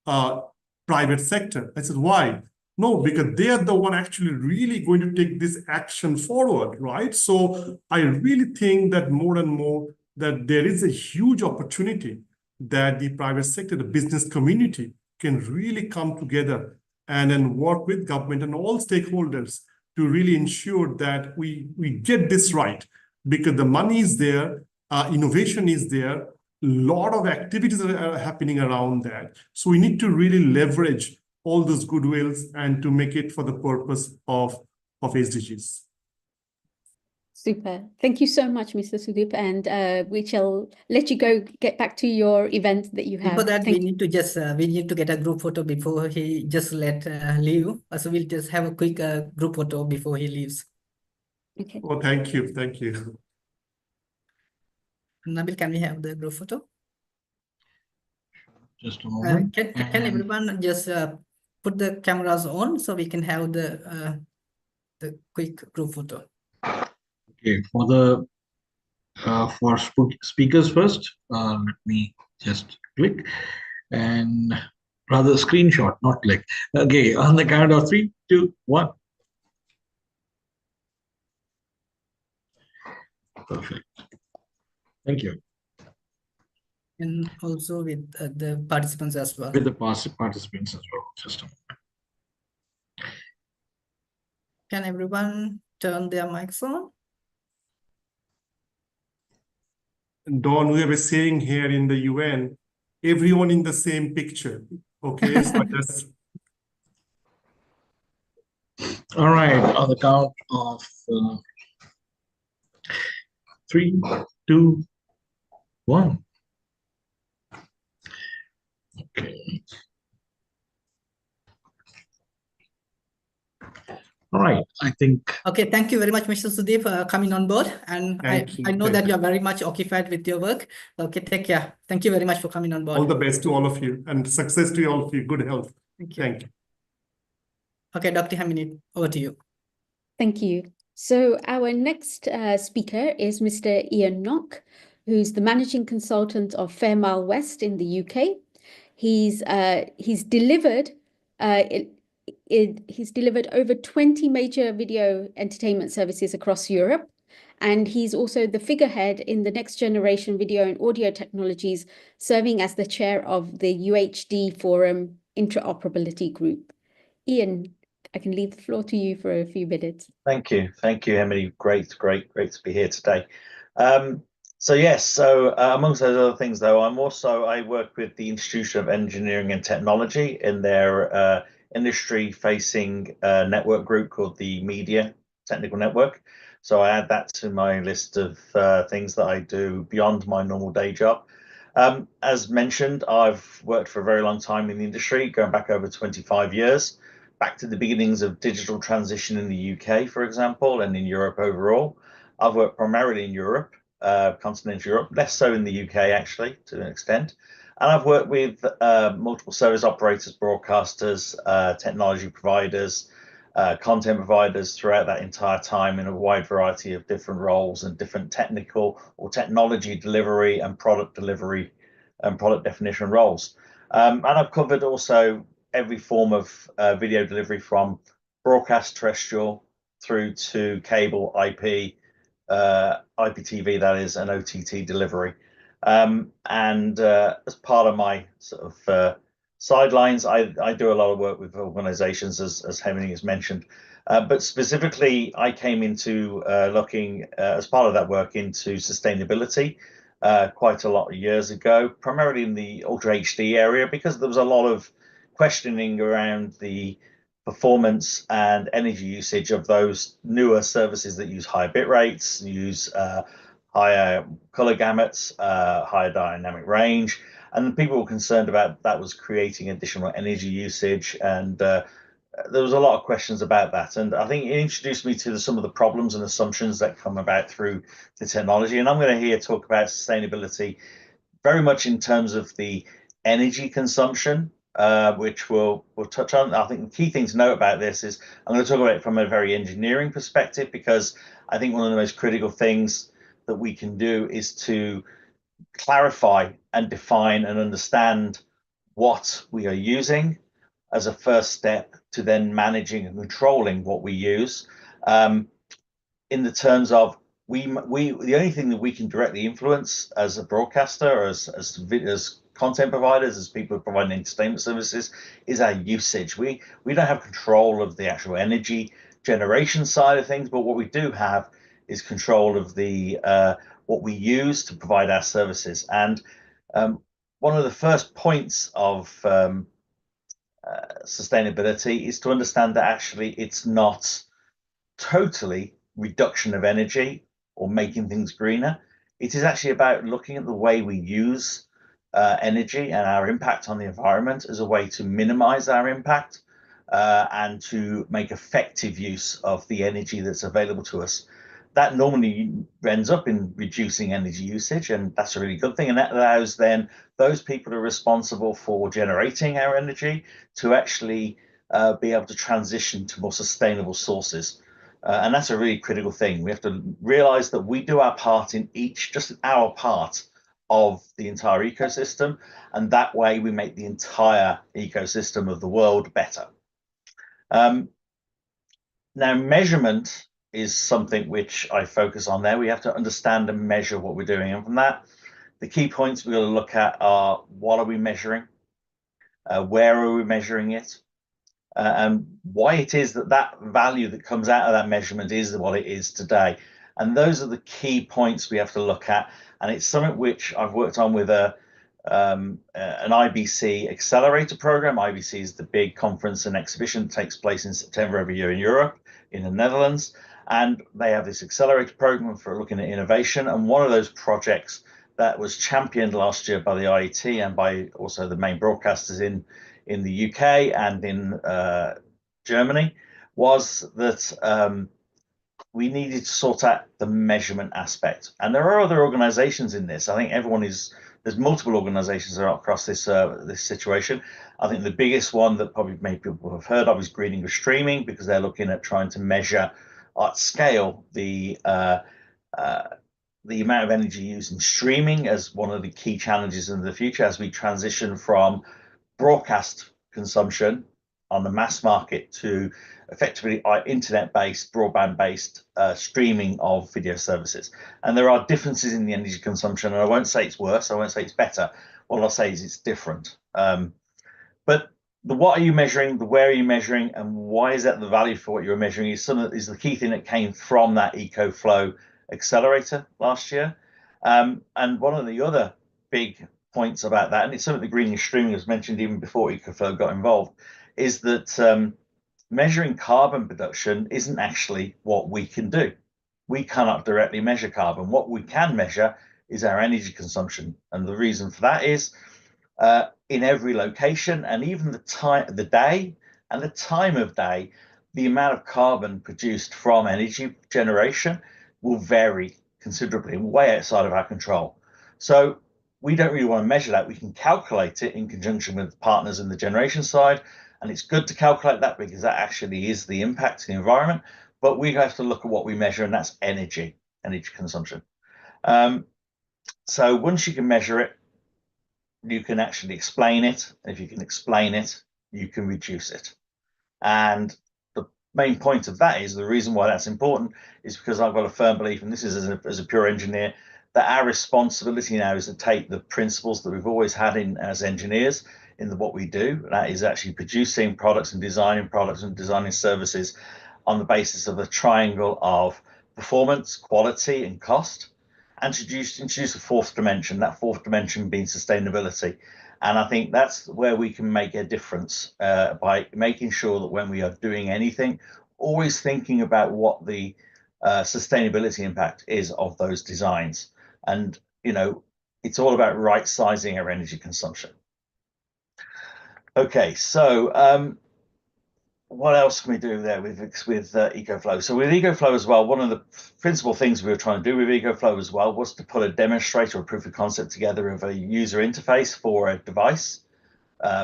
Private sector. I said, why? No, because they are the one actually really going to take this action forward, right? So I really think that more and more that there is a huge opportunity that the private sector, the business community can really come together and then work with government and all stakeholders to really ensure that we get this right, because the money is there, innovation is there, a lot of activities are happening around that. So we need to really leverage all those goodwills and to make it for the purpose of SDGs. Super. Thank you so much, Mr. Sudeep. And we shall let you go get back to your event that you have. Before that, we need to just we need to get a group photo before he just leave. So we'll just have a quick group photo before he leaves. Okay. Oh, thank you. Thank you. Nabil, can we have the group photo? Just a moment. Can everyone just put the cameras on so we can have the quick group photo? Okay, for the for speakers first, let me just click and rather screenshot, not click. Okay, on the count of 3, 2, 1. Perfect. Thank you. And also with the participants as well. With the participants as well. Just a moment. Can everyone turn their mics on? Don, we have a saying here in the UN, everyone in the same picture. Okay, so that's... All right, on the count of 3, 2, 1. Okay. All right. I think Okay, thank you very much, Mr. Sudeep, for coming on board. And Thank you. I know Thank that you. you are very much occupied with your work. Okay, take care. Thank you very much for coming on All board. the best to all of you and success to all of you. Good health. Thank you. Thank you. Okay, Dr. Hamini, over to you. Thank you. So our next speaker is Mr. Ian Nock, who's the managing consultant of Fairmile West in the UK. He's delivered he's delivered over 20 major video entertainment services across Europe, and he's also the figurehead in the next generation video and audio technologies, serving as the chair of the UHD Forum Interoperability Group. Ian, I can leave the floor to you for a few minutes. Thank you, Emily. Great to be here today. So yes, amongst those other things, though, I work with the Institute of Engineering and Technology in their industry-facing network group called the Media Technical Network. So I add that to my list of things that I do beyond my normal day job. As mentioned, I've worked for a very long time in the industry, going back over 25 years. Back to the beginnings of digital transition in the UK, for example, and in Europe overall. I've worked primarily in Europe, continental Europe, less so in the UK actually, to an extent. And I've worked with multiple service operators, broadcasters, technology providers, content providers throughout that entire time in a wide variety of different roles and different technical or technology delivery and product definition roles. And I've covered also every form of video delivery, from broadcast terrestrial through to cable, IP, IPTV, that is, and OTT delivery. And as part of my sort of sidelines, I do a lot of work with organizations, as Hemini has mentioned. But specifically, I came into looking, as part of that work, into sustainability quite a lot of years ago, primarily in the Ultra HD area, because there was a lot of questioning around the performance and energy usage of those newer services that use higher bit rates, use higher color gamuts, higher dynamic range, and people were concerned about that was creating additional energy usage, and there was a lot of questions about that. And I think it introduced me to some of the problems and assumptions that come about through the technology. And I'm going to here talk about sustainability very much in terms of the energy consumption, which we'll touch on. I think the key thing to note about this is I'm going to talk about it from a very engineering perspective, because I think one of the most critical things that we can do is to clarify and define and understand what we are using as a first step to then managing and controlling what we use, in the terms of we the only thing that we can directly influence as a broadcaster, or as content providers, as people providing entertainment services, is our usage. We don't have control of the actual energy generation side of things, but what we do have is control of the what we use to provide our services. And one of the first points of sustainability is to understand that actually it's not totally reduction of energy or making things greener. It is actually about looking at the way we use energy and our impact on the environment as a way to minimize our impact and to make effective use of the energy that's available to us. That normally ends up in reducing energy usage, and that's a really good thing. And that allows then those people who are responsible for generating our energy to actually be able to transition to more sustainable sources. And that's a really critical thing. We have to realize that we do our part in just our part of the entire ecosystem, and that way we make the entire ecosystem of the world better. Now, measurement is something which I focus on there. We have to understand and measure what we're doing. And from that, the key points we're going to look at are: what are we measuring? Where are we measuring it? And why it is that value that comes out of that measurement is what it is today. And those are the key points we have to look at. And it's something which I've worked on with an IBC accelerator program. IBC is the big conference and exhibition that takes place in September every year in Europe, in the Netherlands. And they have this accelerator program for looking at innovation. And one of those projects that was championed last year by the IET and by also the main broadcasters in the UK and in Germany was that we needed to sort out the measurement aspect. And there are other organizations in this. I think there's multiple organizations that are across this situation. I think the biggest one that probably many people have heard of is Green English Streaming, because they're looking at trying to measure at scale the amount of energy used in streaming as one of the key challenges in the future as we transition from broadcast consumption on the mass market to effectively internet-based, broadband-based streaming of video services. And there are differences in the energy consumption, and I won't say it's worse, I won't say it's better. What I'll say is it's different. But the what are you measuring, the where are you measuring, and why is that the value for what you're measuring is the key thing that came from that EcoFlow accelerator last year. And one of the other big points about that, and it's something that Green English Streaming was mentioned even before EcoFlow got involved, is that measuring carbon production isn't actually what we can do. We cannot directly measure carbon. What we can measure is our energy consumption. And the reason for that is in every location, and even the day and the time of day, the amount of carbon produced from energy generation will vary considerably and way outside of our control. So we don't really want to measure that. We can calculate it in conjunction with partners in the generation side, and it's good to calculate that because that actually is the impact to the environment. But we have to look at what we measure, and that's energy consumption. So once you can measure it, you can actually explain it. And if you can explain it, you can reduce it. And the main point of that is the reason why that's important is because I've got a firm belief, and this is as a pure engineer, that our responsibility now is to take the principles that we've always had as engineers in what we do. That is actually producing products and designing services on the basis of a triangle of performance, quality, and cost, and to introduce a fourth dimension, that fourth dimension being sustainability. And I think that's where we can make a difference by making sure that when we are doing anything, always thinking about what the sustainability impact is of those designs. And, it's all about right sizing our energy consumption. Okay, so what else can we do there with EcoFlow? So with EcoFlow as well, one of the principal things we were trying to do with EcoFlow as well was to put a demonstrator or proof of concept together of a user interface for a device,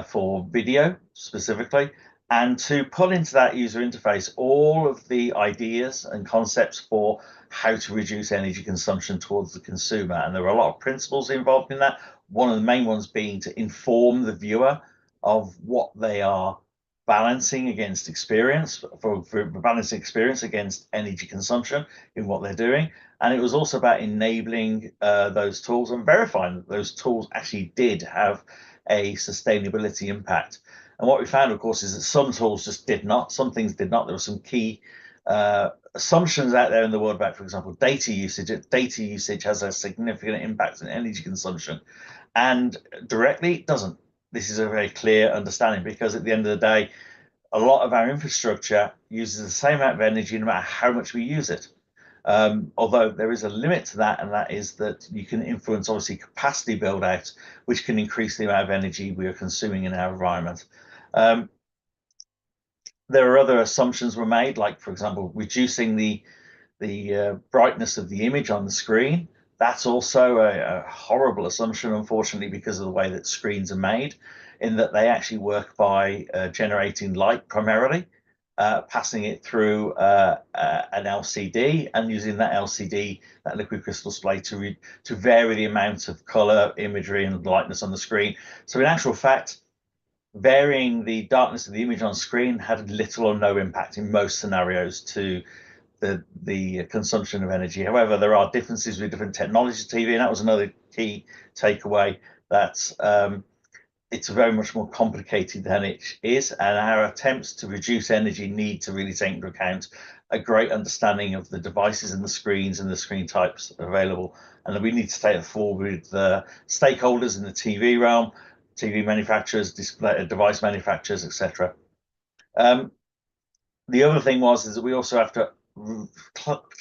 for video specifically, and to pull into that user interface all of the ideas and concepts for how to reduce energy consumption towards the consumer. And there are a lot of principles involved in that. One of the main ones being to inform the viewer of what they are balancing against experience, for balancing experience against energy consumption in what they're doing. And it was also about enabling those tools and verifying that those tools actually did have a sustainability impact. And what we found, of course, is that some tools just did not, some things did not. There were some key assumptions out there in the world about, for example, data usage. Data usage has a significant impact on energy consumption, and directly it doesn't. This is a very clear understanding, because at the end of the day, a lot of our infrastructure uses the same amount of energy no matter how much we use it. Although there is a limit to that, and that is that you can influence, obviously, capacity build out, which can increase the amount of energy we are consuming in our environment. There are other assumptions were made, like, for example, reducing the brightness of the image on the screen. That's also a horrible assumption, unfortunately, because of the way that screens are made, in that they actually work by generating light primarily, passing it through an LCD, and using that LCD, that liquid crystal display, to vary the amount of color, imagery, and lightness on the screen. So in actual fact, varying the darkness of the image on screen had little or no impact in most scenarios to the consumption of energy. However, there are differences with different technologies of TV, and that was another key takeaway, that it's very much more complicated than it is, and our attempts to reduce energy need to really take into account a great understanding of the devices and the screens and the screen types available, and that we need to take it forward with the stakeholders in the TV realm, TV manufacturers, device manufacturers, etc. The other thing is that we also have to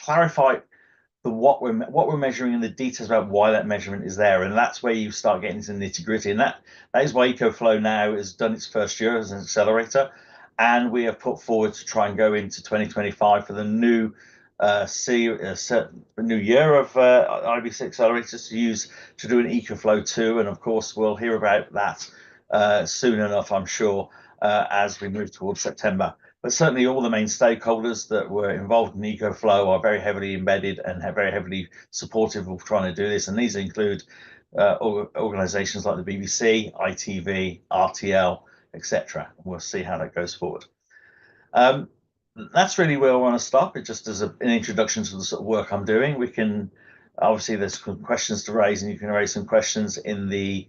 clarify what we're measuring and the details about why that measurement is there, and that's where you start getting into the nitty-gritty. And that is why EcoFlow now has done its first year as an accelerator, And we have put forward to try and go into 2025 for the new new year of IBC accelerators to do an EcoFlow 2. And of course, we'll hear about that soon enough, I'm sure, as we move towards September. But certainly all the main stakeholders that were involved in EcoFlow are very heavily embedded and very heavily supportive of trying to do this. And these include organizations like the BBC, ITV, RTL, etc. We'll see how that goes forward. That's really where I want to stop. It just as an introduction to the sort of work I'm doing. We can obviously there's questions to raise, and you can raise some questions in the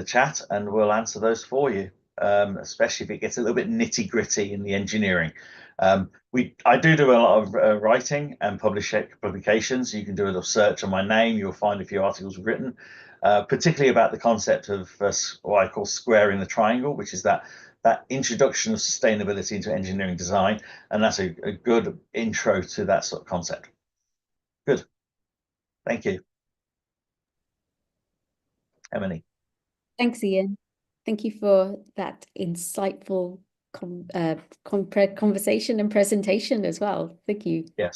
chat, and we'll answer those for you. Especially if it gets a little bit nitty gritty in the engineering. I do a lot of writing and publications. You can do a search on my name. You'll find a few articles written, particularly about the concept of what I call squaring the triangle, which is that introduction of sustainability into engineering design. And that's a good intro to that sort of concept. Good. Thank you. Emily. Thanks, Ian. Thank you for that insightful conversation and presentation as well. Thank you. Yes.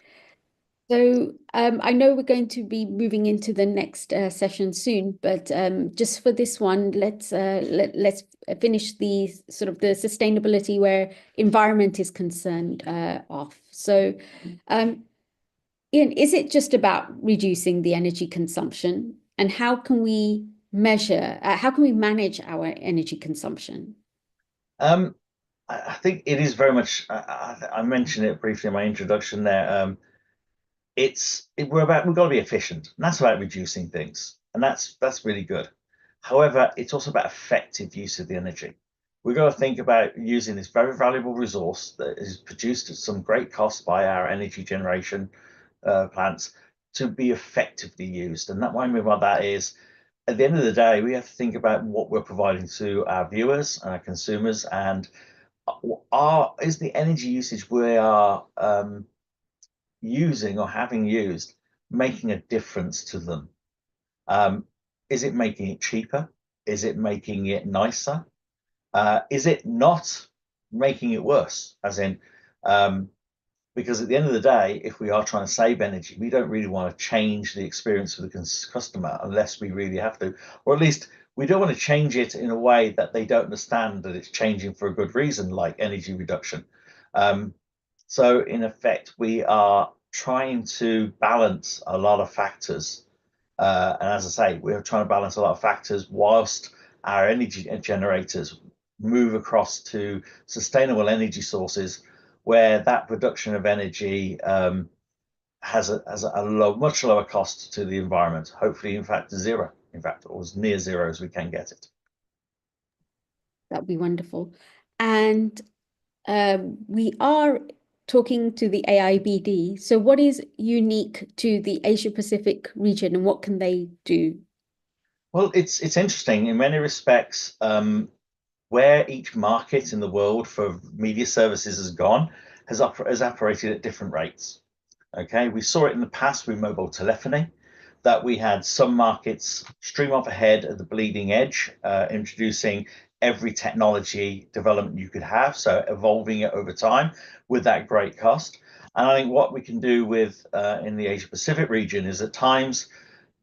So I know we're going to be moving into the next session soon, but just for this one, let's finish the sort of the sustainability where environment is concerned off. So Ian, is it just about reducing the energy consumption, and how can we measure, how can we manage our energy consumption? I think it is very much, I mentioned it briefly in my introduction there. We've got to be efficient, and that's about reducing things, and that's really good. However, it's also about effective use of the energy. We've got to think about using this very valuable resource that is produced at some great cost by our energy generation plants to be effectively used. And what I mean by that is, at the end of the day, we have to think about what we're providing to our viewers and our consumers, and is the energy usage we are using or having used making a difference to them? Is it making it cheaper? Is it making it nicer? Is it not making it worse? As in, because at the end of the day, if we are trying to save energy, we don't really want to change the experience for the customer unless we really have to, or at least we don't want to change it in a way that they don't understand that it's changing for a good reason, like energy reduction. So in effect, we are trying to balance a lot of factors. And as I say, we're trying to balance a lot of factors whilst our energy generators move across to sustainable energy sources where that production of energy has a much lower cost to the environment, hopefully, in fact, zero, or as near zero as we can get it. That'd be wonderful. And we are talking to the AIBD. So what is unique to the Asia Pacific region, and what can they do? Well, it's interesting in many respects. Where each market in the world for media services has gone has operated at different rates. Okay, we saw it in the past with mobile telephony, that we had some markets stream off ahead at the bleeding edge, introducing every technology development you could have, so evolving it over time with that great cost. And I think what we can do with in the Asia Pacific region is at times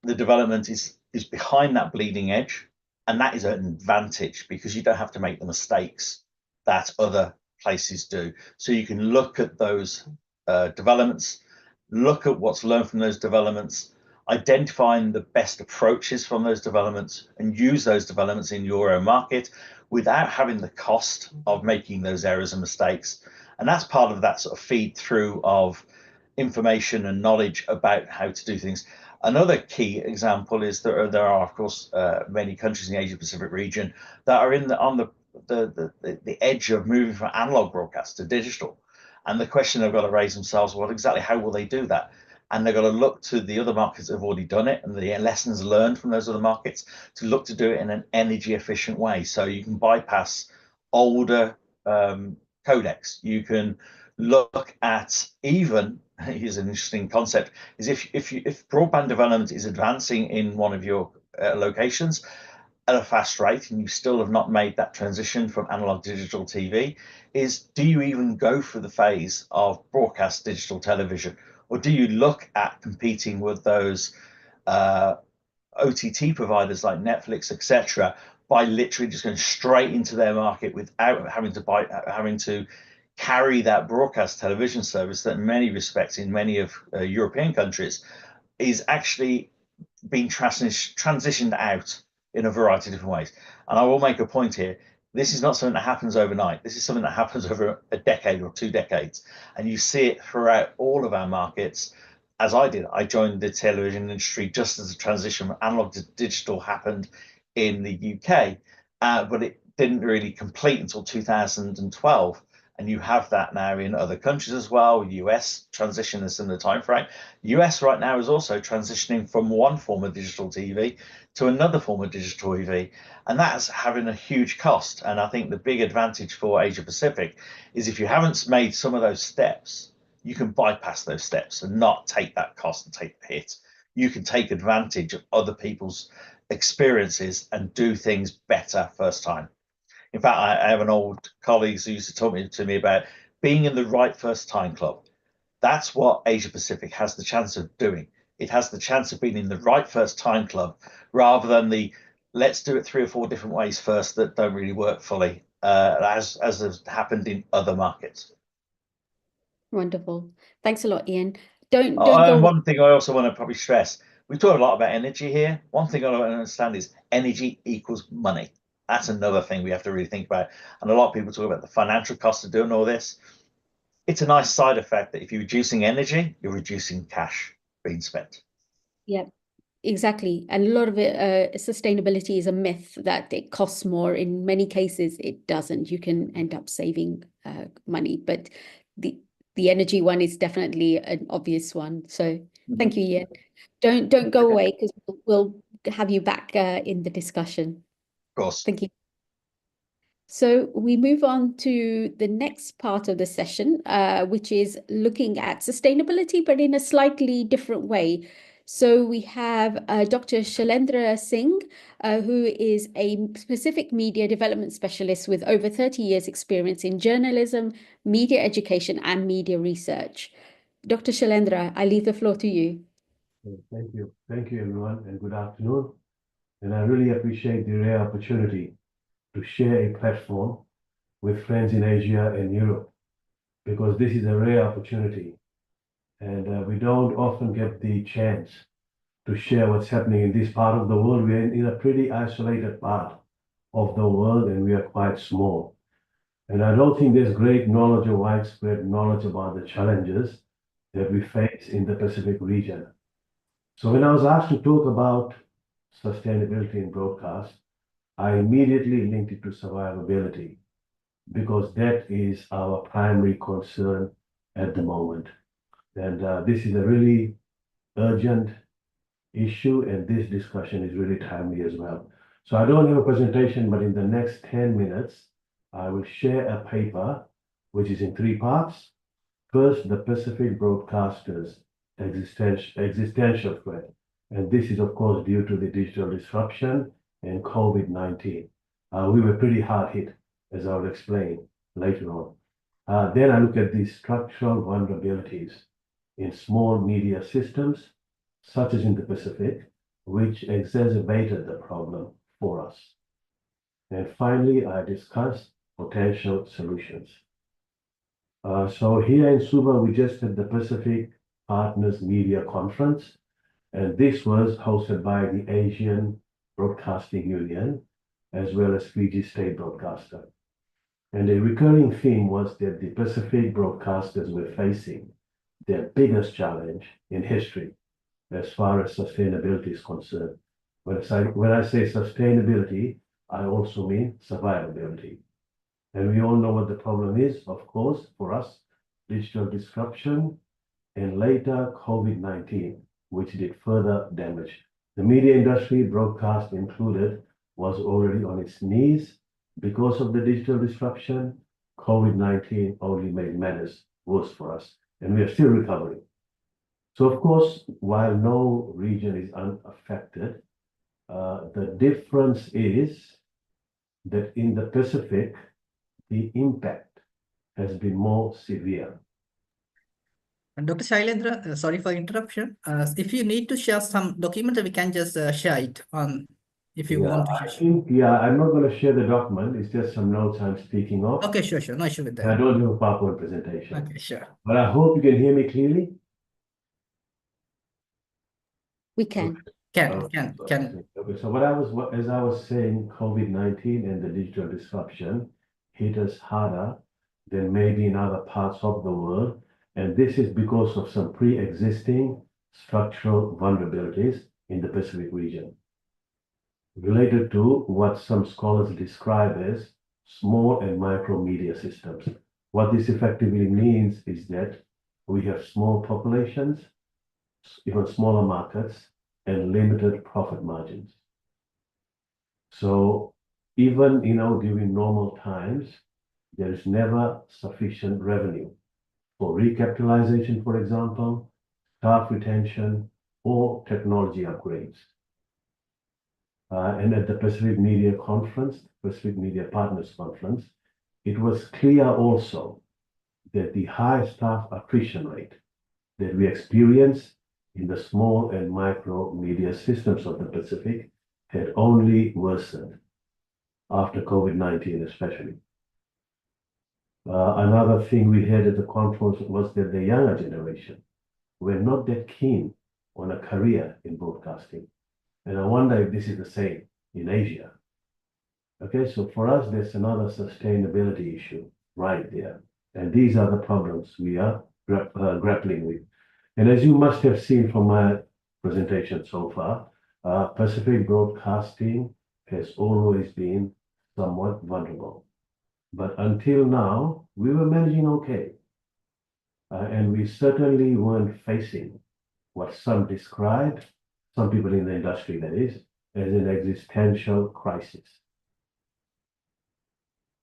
the development is behind that bleeding edge, and that is an advantage because you don't have to make the mistakes that other places do. So you can look at those developments, look at what's learned from those developments, identifying the best approaches from those developments, and use those developments in your own market without having the cost of making those errors and mistakes. And that's part of that sort of feed through of information and knowledge about how to do things. Another key example is that there are, of course, many countries in the Asia Pacific region that are on the edge of moving from analog broadcast to digital. And the question they've got to raise themselves, well, exactly how will they do that? And they've got to look to the other markets that have already done it and the lessons learned from those other markets to look to do it in an energy efficient way. So you can bypass older codecs. You can look at even, here's an interesting concept, is if broadband development is advancing in one of your locations, at a fast rate and you still have not made that transition from analog digital TV is, do you even go for the phase of broadcast digital television? Or do you look at competing with those OTT providers like Netflix, etc., by literally just going straight into their market without having to carry that broadcast television service that in many respects in many of European countries is actually being transitioned out in a variety of different ways. And I will make a point here. This is not something that happens overnight. This is something that happens over a decade or 2 decades. And you see it throughout all of our markets. As I did, I joined the television industry just as the transition from analog to digital happened in the UK, but it didn't really complete until 2012. And you have that now in other countries as well. US transition is in the time frame. US right now is also transitioning from one form of digital TV to another form of digital TV, and that's having a huge cost. And I think the big advantage for Asia Pacific is if you haven't made some of those steps, you can bypass those steps and not take that cost and take the hit. You can take advantage of other people's experiences and do things better first time. In fact, I have an old colleague who used to talk to me about being in the right first time club. That's what Asia Pacific has the chance of doing. It has the chance of being in the right first time club rather than the let's do it 3 or 4 different ways first that don't really work fully, as has happened in other markets. Wonderful. Thanks a lot, Ian. Don't go. One thing I also want to probably stress, we talk a lot about energy here. One thing I don't understand is energy equals money. That's another thing we have to really think about. And a lot of people talk about the financial cost of doing all this. It's a nice side effect that if you're reducing energy, you're reducing cash being spent. Yeah, exactly. And a lot of it, sustainability is a myth that it costs more. In many cases, it doesn't. You can end up saving money, but the energy one is definitely an obvious one. So thank you, Ian. Don't go away because we'll have you back in the discussion. Of course. Thank you. So we move on to the next part of the session, which is looking at sustainability, but in a slightly different way. So we have Dr. Shailendra Singh, who is a specific media development specialist with over 30 years experience in journalism, media education, and media research. Dr. Shailendra, I leave the floor to you. Thank you. Thank you, everyone, and good afternoon. And I really appreciate the rare opportunity to share a platform with friends in Asia and Europe, because this is a rare opportunity. And we don't often get the chance to share what's happening in this part of the world. We're in a pretty isolated part of the world, and we are quite small. And I don't think there's great knowledge or widespread knowledge about the challenges that we face in the Pacific region. So when I was asked to talk about sustainability in broadcast, I immediately linked it to survivability, because that is our primary concern at the moment. And this is a really urgent issue, and this discussion is really timely as well. So I don't have a presentation, but in the next 10 minutes, I will share a paper which is in 3 parts. First, the Pacific broadcasters' existential threat. And this is, of course, due to the digital disruption and COVID-19. We were pretty hard hit, as I will explain later on. Then I look at the structural vulnerabilities in small media systems, such as in the Pacific, which exacerbated the problem for us. And finally, I discuss potential solutions. So here in Suva, we just had the Pacific Partners Media Conference, and this was hosted by the Asian Broadcasting Union, as well as Fiji State Broadcaster. And a recurring theme was that the Pacific broadcasters were facing their biggest challenge in history as far as sustainability is concerned. When I say sustainability, I also mean survivability. And we all know what the problem is, of course, for us, digital disruption, and later COVID-19, which did further damage. The media industry, broadcast included, was already on its knees because of the digital disruption. COVID-19 only made matters worse for us, and we are still recovering. So, of course, while no region is unaffected, The difference is that in the Pacific, the impact has been more severe. And Dr. Shailendra, sorry for interruption. If you need to share some document, we can just share it on if you want to share. I'm not going to share the document. It's just some notes I'm speaking of. Okay, sure. No issue with I that. don't have a PowerPoint presentation. Okay, sure. But I hope you can hear me clearly. We can. Can. Okay, so as I was saying, COVID-19 and the digital disruption hit us harder than maybe in other parts of the world. And this is because of some pre-existing structural vulnerabilities in the Pacific region, related to what some scholars describe as small and micro media systems. What this effectively means is that we have small populations, even smaller markets, and limited profit margins. So even during normal times, there is never sufficient revenue for recapitalization, for example, staff retention, or technology upgrades. And at the Pacific Media Conference, Pacific Media Partners Conference, it was clear also that the high staff attrition rate that we experience in the small and micro media systems of the Pacific had only worsened after COVID-19 especially. Another thing we had at the conference was that the younger generation were not that keen on a career in broadcasting. And I wonder if this is the same in Asia. Okay, so for us, there's another sustainability issue right there. And these are the problems we are grappling with. And as you must have seen from my presentation so far, Pacific broadcasting has always been somewhat vulnerable. But until now, we were managing okay. And we certainly weren't facing what some described, some people in the industry that is, as an existential crisis.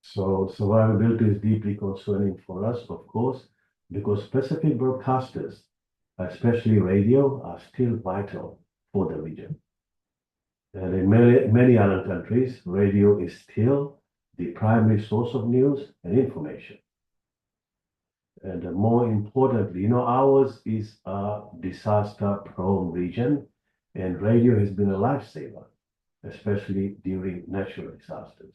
So survivability is deeply concerning for us, of course, because Pacific broadcasters, especially radio, are still vital for the region. And in many other countries, radio is still the primary source of news and information. And more importantly, ours is a disaster-prone region, and radio has been a lifesaver, especially during natural disasters.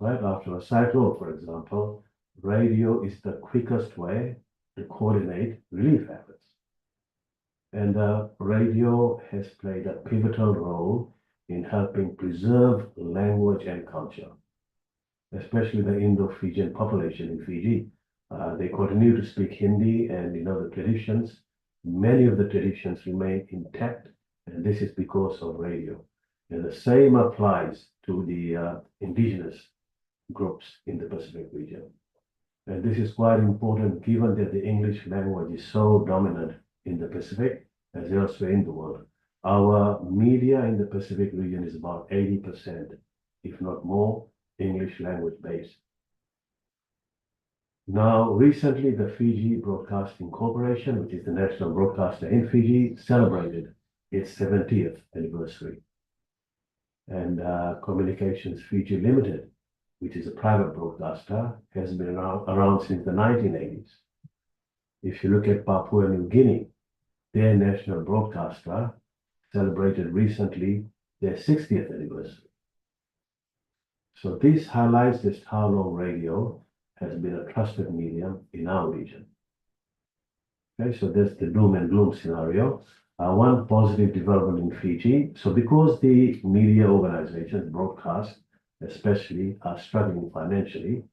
Right after a cyclone, for example, radio is the quickest way to coordinate relief efforts. And radio has played a pivotal role in helping preserve language and culture, especially the Indo-Fijian population in Fiji. They continue to speak Hindi, and the traditions, many of the traditions remain intact, and this is because of radio. And the same applies to the indigenous groups in the Pacific region. And this is quite important given that the English language is so dominant in the Pacific as elsewhere in the world. Our media in the Pacific region is about 80%, if not more, English language based. Now, recently, the Fiji Broadcasting Corporation, which is the national broadcaster in Fiji, celebrated its 70th anniversary. And Communications Fiji Limited, which is a private broadcaster, has been around since the 1980s. If you look at Papua New Guinea, their national broadcaster celebrated recently their 60th anniversary. So this highlights just how long radio has been a trusted medium in our region. Okay, so that's the doom and gloom scenario. One positive development in Fiji. So because the media organizations, broadcast especially, are struggling financially,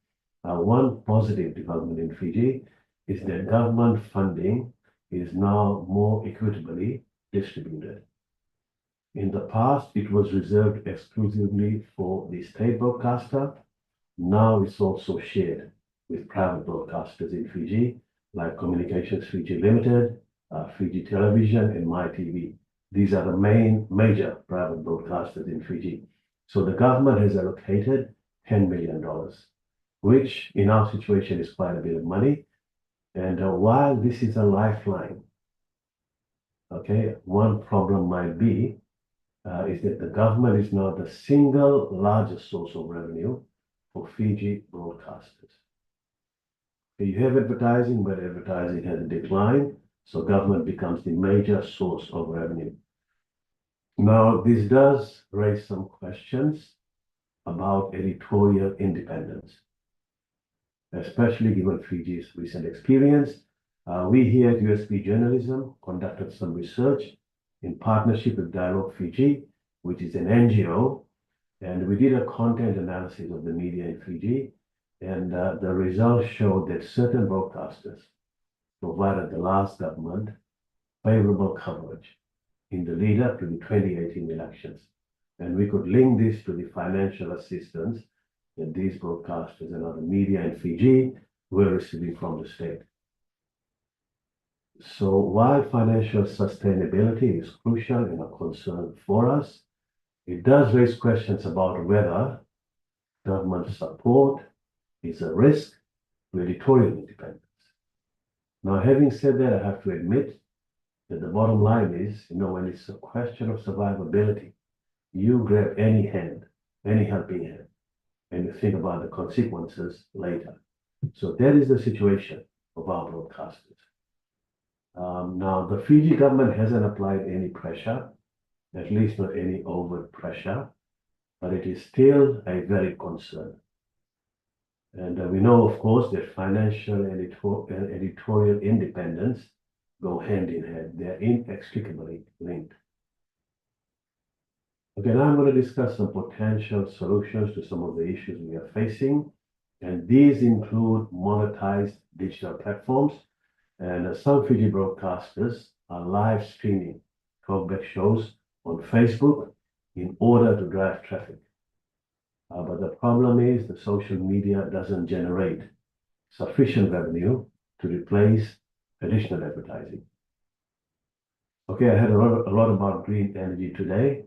one positive development in Fiji is that government funding is now more equitably distributed. In the past, it was reserved exclusively for the state broadcaster. Now it's also shared with private broadcasters in Fiji, like Communications Fiji Limited, Fiji Television, and MyTV. These are the major private broadcasters in Fiji. So the government has allocated $10 million, which in our situation is quite a bit of money. And while this is a lifeline, okay, one problem might be is that the government is now the single largest source of revenue for Fiji broadcasters. You have advertising, but advertising has declined, so government becomes the major source of revenue. Now, this does raise some questions about editorial independence, especially given Fiji's recent experience. We here at USP Journalism conducted some research in partnership with Dialogue Fiji, which is an NGO, and we did a content analysis of the media in Fiji, and the results showed that certain broadcasters provided the last government favorable coverage in the lead up to the 2018 elections. And we could link this to the financial assistance that these broadcasters and other media in Fiji were receiving from the state. So while financial sustainability is crucial and a concern for us, it does raise questions about whether government support is a risk to editorial independence. Now, having said that, I have to admit that the bottom line is, when it's a question of survivability, you grab any hand, any helping hand, and you think about the consequences later. So that is the situation of our broadcasters. Now, the Fiji government hasn't applied any pressure, at least not any overt pressure, but it is still a very concern. And we know, of course, that financial and editorial independence go hand in hand. They're inextricably linked. Okay, now I'm going to discuss some potential solutions to some of the issues we are facing. And these include monetized digital platforms. And some Fiji broadcasters are live streaming talkback shows on Facebook in order to drive traffic. But the problem is the social media doesn't generate sufficient revenue to replace traditional advertising. Okay, I heard a lot about green energy today.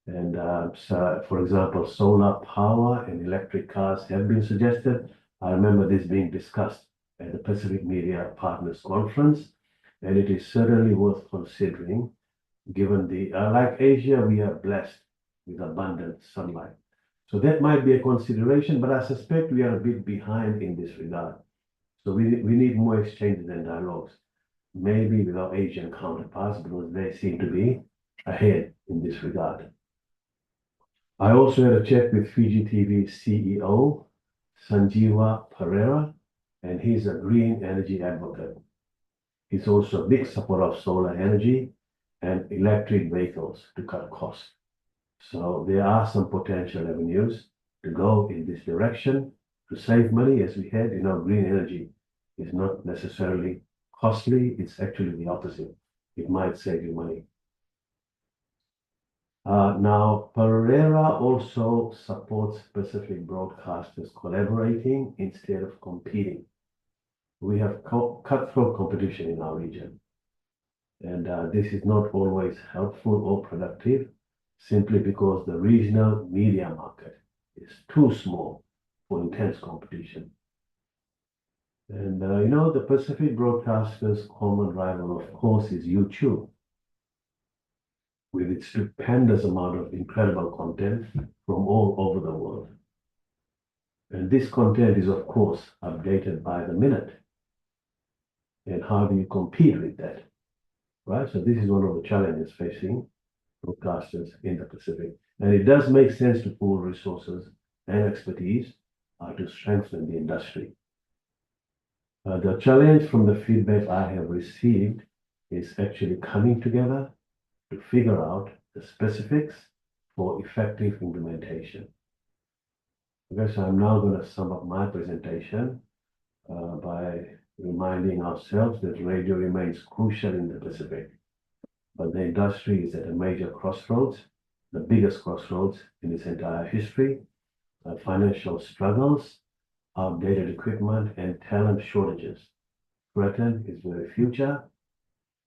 And so, for example, solar power and electric cars have been suggested. I remember this being discussed at the Pacific Media Partners Conference, and it is certainly worth considering, given the, like Asia, we are blessed with abundant sunlight. So that might be a consideration, but I suspect we are a bit behind in this regard. So we need more exchanges and dialogues, maybe with our Asian counterparts, because they seem to be ahead in this regard. I also had a chat with Fiji TV CEO, Sanjeewa Pereira, and he's a green energy advocate. He's also a big supporter of solar energy and electric vehicles to cut costs. So there are some potential avenues to go in this direction to save money. As we had, green energy is not necessarily costly. It's actually the opposite. It might save you money. Now, Pereira also supports Pacific broadcasters collaborating instead of competing. We have cutthroat competition in our region. And this is not always helpful or productive, simply because the regional media market is too small for intense competition. And the Pacific broadcasters' common rival, of course, is YouTube, with its stupendous amount of incredible content from all over the world. And this content is, of course, updated by the minute. And how do you compete with that? Right? So this is one of the challenges facing broadcasters in the Pacific. And it does make sense to pool resources and expertise to strengthen the industry. The challenge from the feedback I have received is actually coming together to figure out the specifics for effective implementation. Okay, so I'm now going to sum up my presentation by reminding ourselves that radio remains crucial in the Pacific, but the industry is at a major crossroads, the biggest crossroads in its entire history. Financial struggles, outdated equipment, and talent shortages threaten its very future.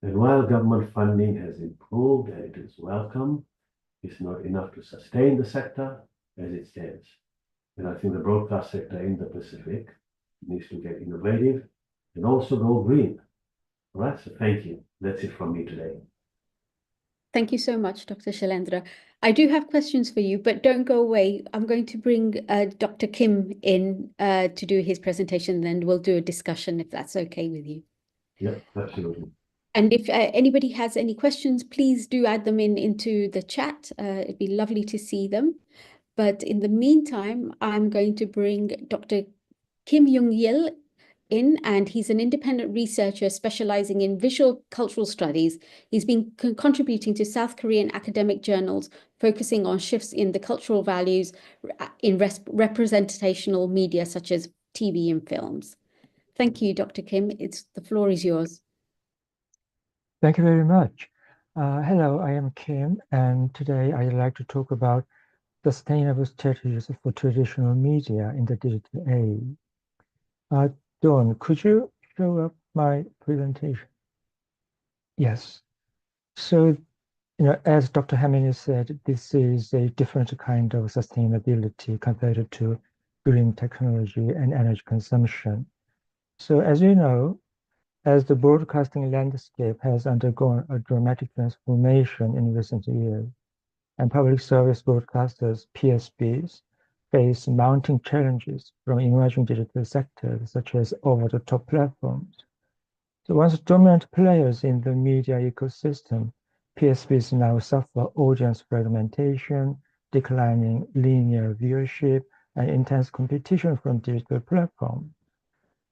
And while government funding has improved and it is welcome, it's not enough to sustain the sector as it stands. And I think the broadcast sector in the Pacific needs to get innovative and also go green. All right, so thank you. That's it from me today. Thank you so much, Dr. Shailendra. I do have questions for you, but don't go away. I'm going to bring Dr. Kim in to do his presentation, then we'll do a discussion if that's okay with you. Yeah, absolutely. And if anybody has any questions, please do add them into the chat. It'd be lovely to see them. But in the meantime, I'm going to bring Dr. Kim Young-il in, and he's an independent researcher specializing in visual cultural studies. He's been contributing to South Korean academic journals, focusing on shifts in the cultural values in representational media such as TV and films. Thank you, Dr. Kim. The floor is yours. Thank you very much. Hello, I am Kim, and today I'd like to talk about sustainable strategies for traditional media in the digital age. Dawn, could you show up my presentation? Yes. So, as Dr. Hamini said, this is a different kind of sustainability compared to green technology and energy consumption. So, as you know, as the broadcasting landscape has undergone a dramatic transformation in recent years, and public service broadcasters, PSBs, face mounting challenges from emerging digital sectors such as over-the-top platforms. So once dominant players in the media ecosystem, PSBs now suffer audience fragmentation, declining linear viewership, and intense competition from digital platforms.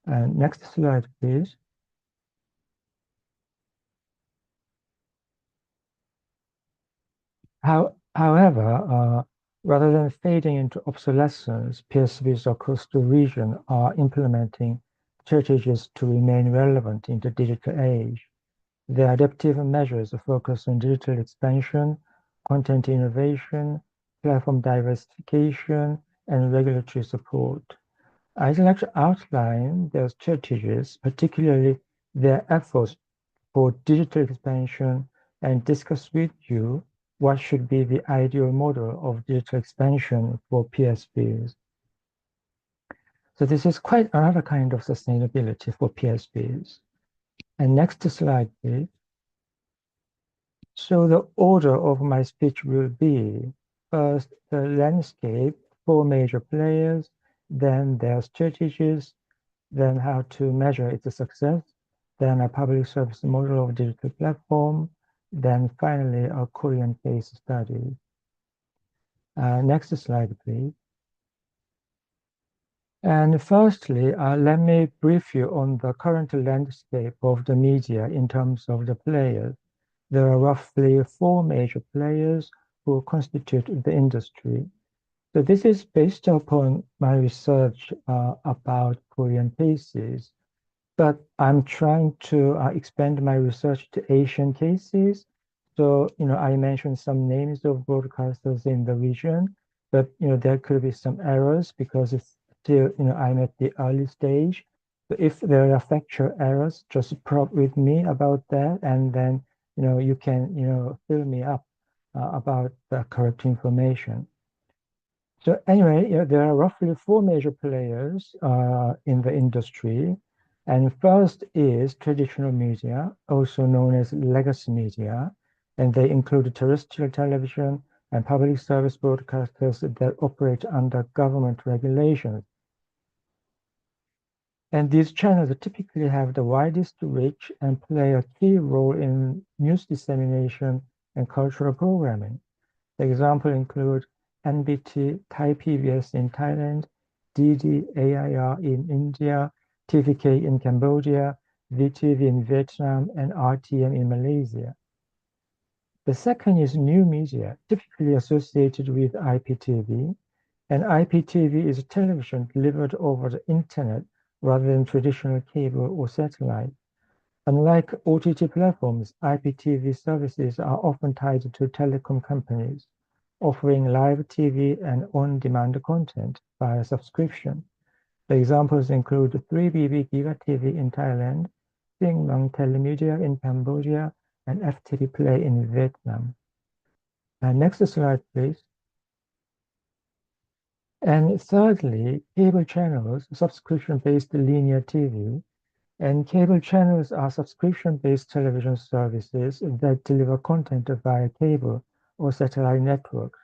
And next slide, please. However, rather than fading into obsolescence, PSBs across the region are implementing strategies to remain relevant in the digital age. Their adaptive measures focus on digital expansion, content innovation, platform diversification, and regulatory support. I'd like to outline their strategies, particularly their efforts for digital expansion, and discuss with you what should be the ideal model of digital expansion for PSBs. So this is quite another kind of sustainability for PSBs. And next slide, please. So the order of my speech will be first the landscape, 4 major players, then their strategies, then how to measure its success, then a public service model of digital platform, then finally a Korean case study. Next slide, please. And firstly, let me brief you on the current landscape of the media in terms of the players. There are roughly 4 major players who constitute the industry. So this is based upon my research about Korean cases, but I'm trying to expand my research to Asian cases. So, I mentioned some names of broadcasters in the region, but, there could be some errors because it's still, I'm at the early stage. So if there are factual errors, just prompt with me about that, and then, you can, fill me up about the correct information. So anyway, there are roughly 4 major players in the industry. And first is traditional media, also known as legacy media. And they include terrestrial television and public service broadcasters that operate under government regulations. And these channels typically have the widest reach and play a key role in news dissemination and cultural programming. The examples include NBT, Thai PBS in Thailand, DD, AIR in India, TVK in Cambodia, VTV in Vietnam, and RTM in Malaysia. The second is new media, typically associated with IPTV. And IPTV is television delivered over the internet rather than traditional cable or satellite. Unlike OTT platforms, IPTV services are often tied to telecom companies, offering live TV and on-demand content via subscription. The examples include 3BB Giga TV in Thailand, Singmang Telemedia in Cambodia, and FTV Play in Vietnam. Next slide, please. And thirdly, cable channels, subscription-based linear TV. And cable channels are subscription-based television services that deliver content via cable or satellite networks.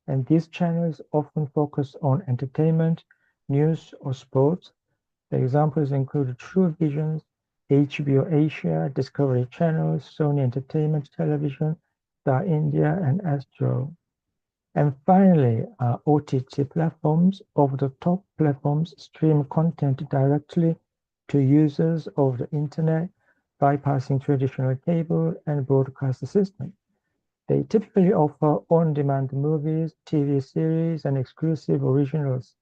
And these channels often focus on entertainment, news, or sports. The examples include True Vision's HBO Asia, Discovery Channel, Sony Entertainment Television, Star India, and Astro. And finally, OTT platforms. Over-the-top platforms stream content directly to users of the internet, bypassing traditional cable and broadcast systems. They typically offer on-demand movies, TV series, and exclusive originals.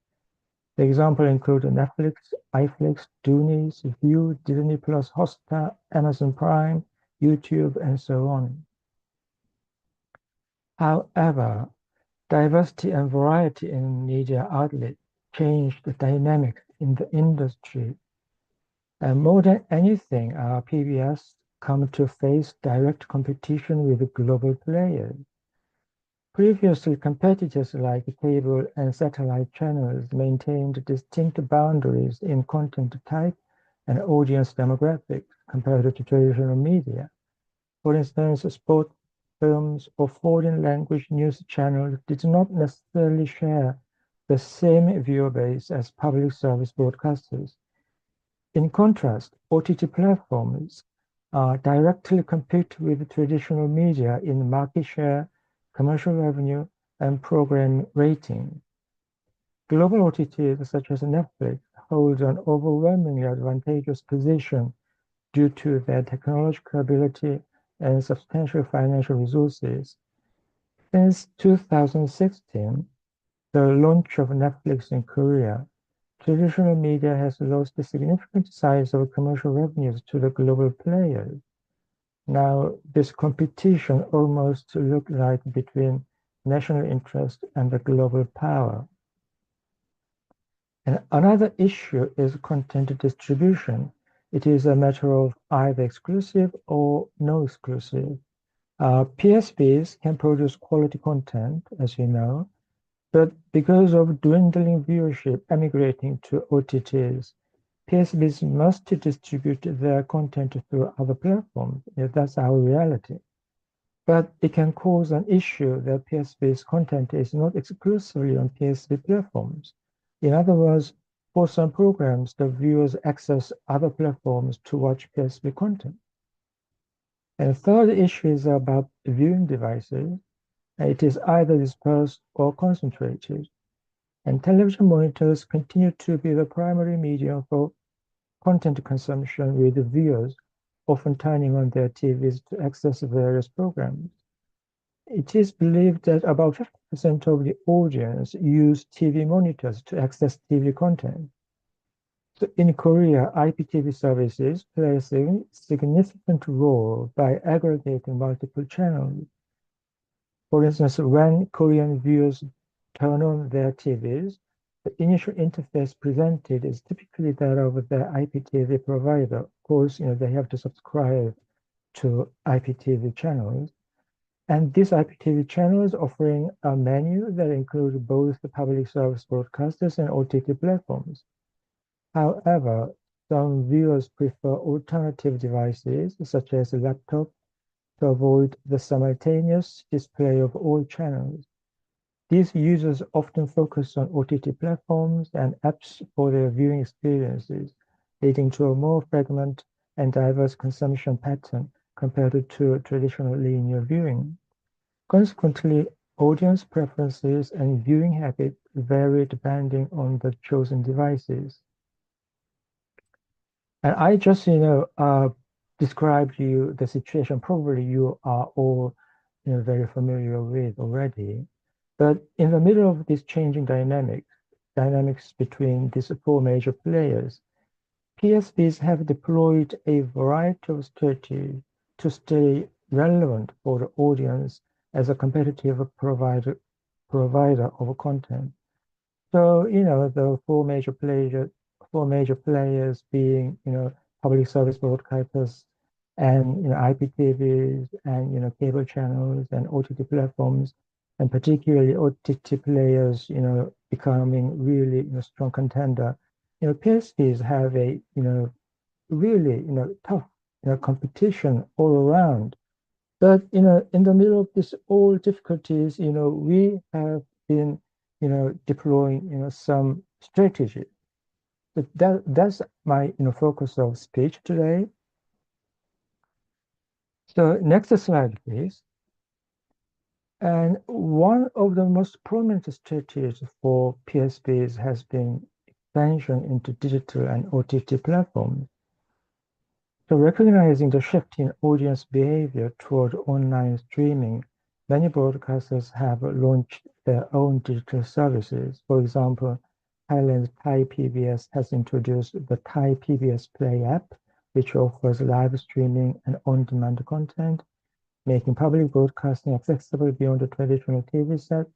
The examples include Netflix, iFlix, Doonies, View, Disney Plus, Hotstar, Amazon Prime, YouTube, and so on. However, diversity and variety in media outlets changed the dynamics in the industry. And more than anything, PBS come to face direct competition with global players. Previously, competitors like cable and satellite channels maintained distinct boundaries in content type and audience demographics compared to traditional media. For instance, sport, films, or foreign language news channels did not necessarily share the same viewer base as public service broadcasters. In contrast, OTT platforms directly compete with traditional media in market share, commercial revenue, and program rating. Global OTTs such as Netflix hold an overwhelmingly advantageous position due to their technological ability and substantial financial resources. Since 2016, the launch of Netflix in Korea, traditional media has lost a significant size of commercial revenues to the global players. Now, this competition almost looks like between national interest and the global power. And another issue is content distribution. It is a matter of either exclusive or no exclusive. PSBs can produce quality content, as you know, but because of dwindling viewership emigrating to OTTs, PSBs must distribute their content through other platforms. That's our reality. But it can cause an issue that PSB's content is not exclusively on PSB platforms. In other words, for some programs, the viewers access other platforms to watch PSB content. And the third issue is about viewing devices. It is either dispersed or concentrated. And television monitors continue to be the primary medium for content consumption, with viewers often turning on their TVs to access various programs. It is believed that about 50% of the audience use TV monitors to access TV content. So in Korea, IPTV services play a significant role by aggregating multiple channels. For instance, when Korean viewers turn on their TVs, the initial interface presented is typically that of the IPTV provider. Of course, they have to subscribe to IPTV channels. And these IPTV channels offering a menu that includes both the public service broadcasters and OTT platforms. However, some viewers prefer alternative devices, such as a laptop, to avoid the simultaneous display of all channels. These users often focus on OTT platforms and apps for their viewing experiences, leading to a more fragmented and diverse consumption pattern compared to traditional linear viewing. Consequently, audience preferences and viewing habits vary depending on the chosen devices. And I just, described you the situation probably you are all, very familiar with already. But in the middle of this changing dynamics between these four major players, PSBs have deployed a variety of strategies to stay relevant for the audience as a competitive provider of content. So, the four major players being, public service broadcasters and, IPTVs and, cable channels and OTT platforms, and particularly OTT players, becoming really, strong contender. PSPs have a, really, tough, competition all around. But, in the middle of this all difficulties, we have been, deploying, some strategy. But that's my, focus of speech today. So next slide, please. And one of the most prominent strategies for PSPs has been expansion into digital and OTT platforms. So recognizing the shift in audience behavior toward online streaming, many broadcasters have launched their own digital services. For example, Thailand's Thai PBS has introduced the Thai PBS Play app, which offers live streaming and on-demand content, making public broadcasting accessible beyond the traditional TV set.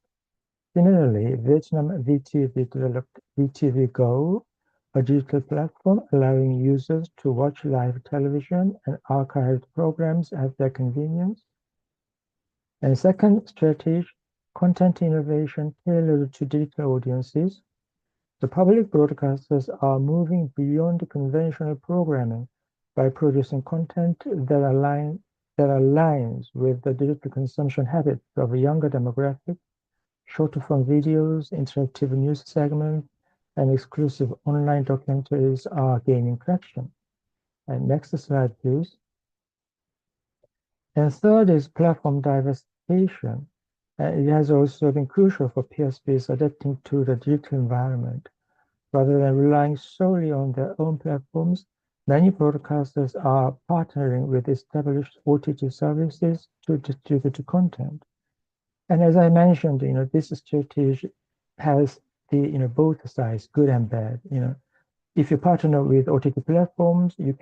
Similarly, Vietnam VTV developed VTV Go, a digital platform allowing users to watch live television and archived programs at their convenience. And second strategy, content innovation tailored to digital audiences. The public broadcasters are moving beyond conventional programming by producing content that aligns with the digital consumption habits of a younger demographic. Shorter form videos, interactive news segments, and exclusive online documentaries are gaining traction. And next slide, please. And third is platform diversification. It has also been crucial for PSPs adapting to the digital environment. Rather than relying solely on their own platforms, many broadcasters are partnering with established OTT services to distribute content. And as I mentioned, this strategy has the, both sides, good and bad. If you partner with OTT platforms, you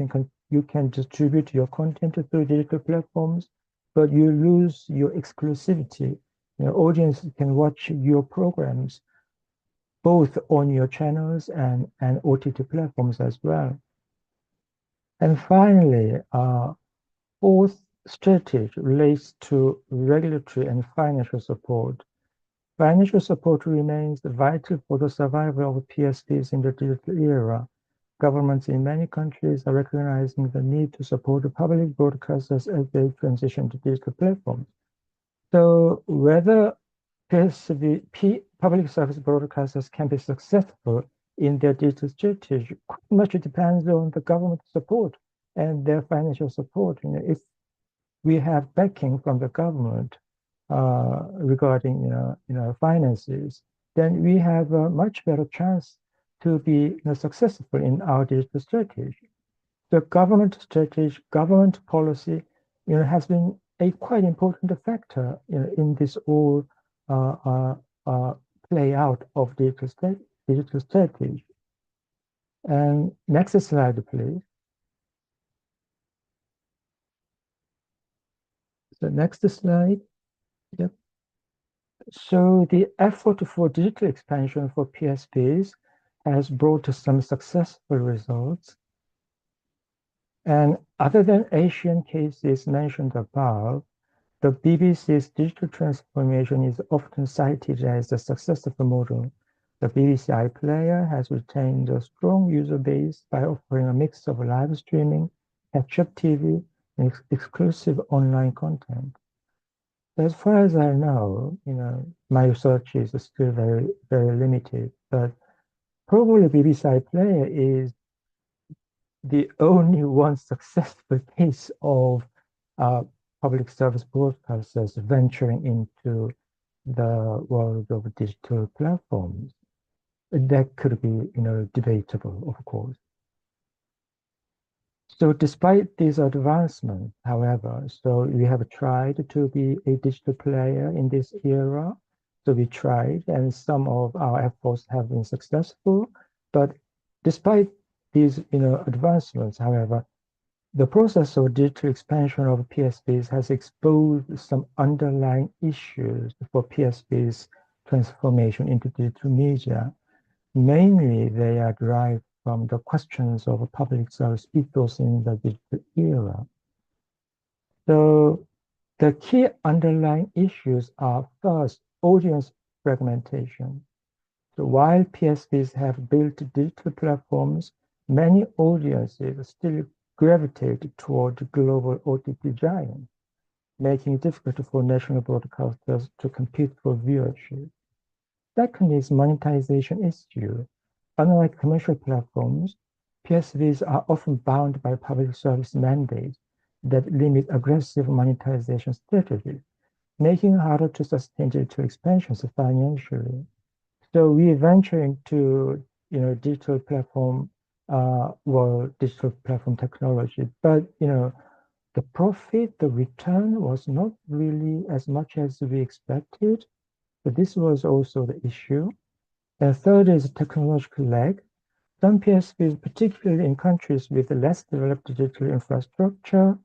can distribute your content through digital platforms, but you lose your exclusivity. Audience can watch your programs both on your channels and OTT platforms as well. And finally, fourth strategy relates to regulatory and financial support. Financial support remains vital for the survival of PSPs in the digital era. Governments in many countries are recognizing the need to support the public broadcasters as they transition to digital platforms. So whether public service broadcasters can be successful in their digital strategy quite much depends on the government support and their financial support. If we have backing from the government regarding finances, then we have a much better chance to be successful in our digital strategy. The government strategy, government policy, has been a quite important factor in this all play out of digital strategy. And next slide, please. The next slide. Yep. So the effort for digital expansion for PSPs has brought some successful results. And other than Asian cases mentioned above, the BBC's digital transformation is often cited as a successful model. The BBC iPlayer has retained a strong user base by offering a mix of live streaming, catch-up TV, and exclusive online content. As far as I know, my research is still very, very limited, but probably BBC iPlayer is the only one successful case of public service broadcasters venturing into the world of digital platforms. That could be, debatable, of course. So despite these advancements, however, so we have tried to be a digital player in this era. So we tried, and some of our efforts have been successful. But despite these, advancements, however, the process of digital expansion of PSPs has exposed some underlying issues for PSPs' transformation into digital media. Mainly, they are derived from the questions of public service ethos in the digital era. So the key underlying issues are first, audience fragmentation. So while PSPs have built digital platforms, many audiences still gravitate toward global OTT giants, making it difficult for national broadcasters to compete for viewership. Second is monetization issue. Unlike commercial platforms, PSVs are often bound by public service mandates that limit aggressive monetization strategies, making it harder to sustain digital expansions financially. So we venture into digital platform, digital platform technology, but the profit, the return was not really as much as we expected. So this was also the issue. And third is technological lag. Some PSPs, particularly in countries with less developed digital infrastructure,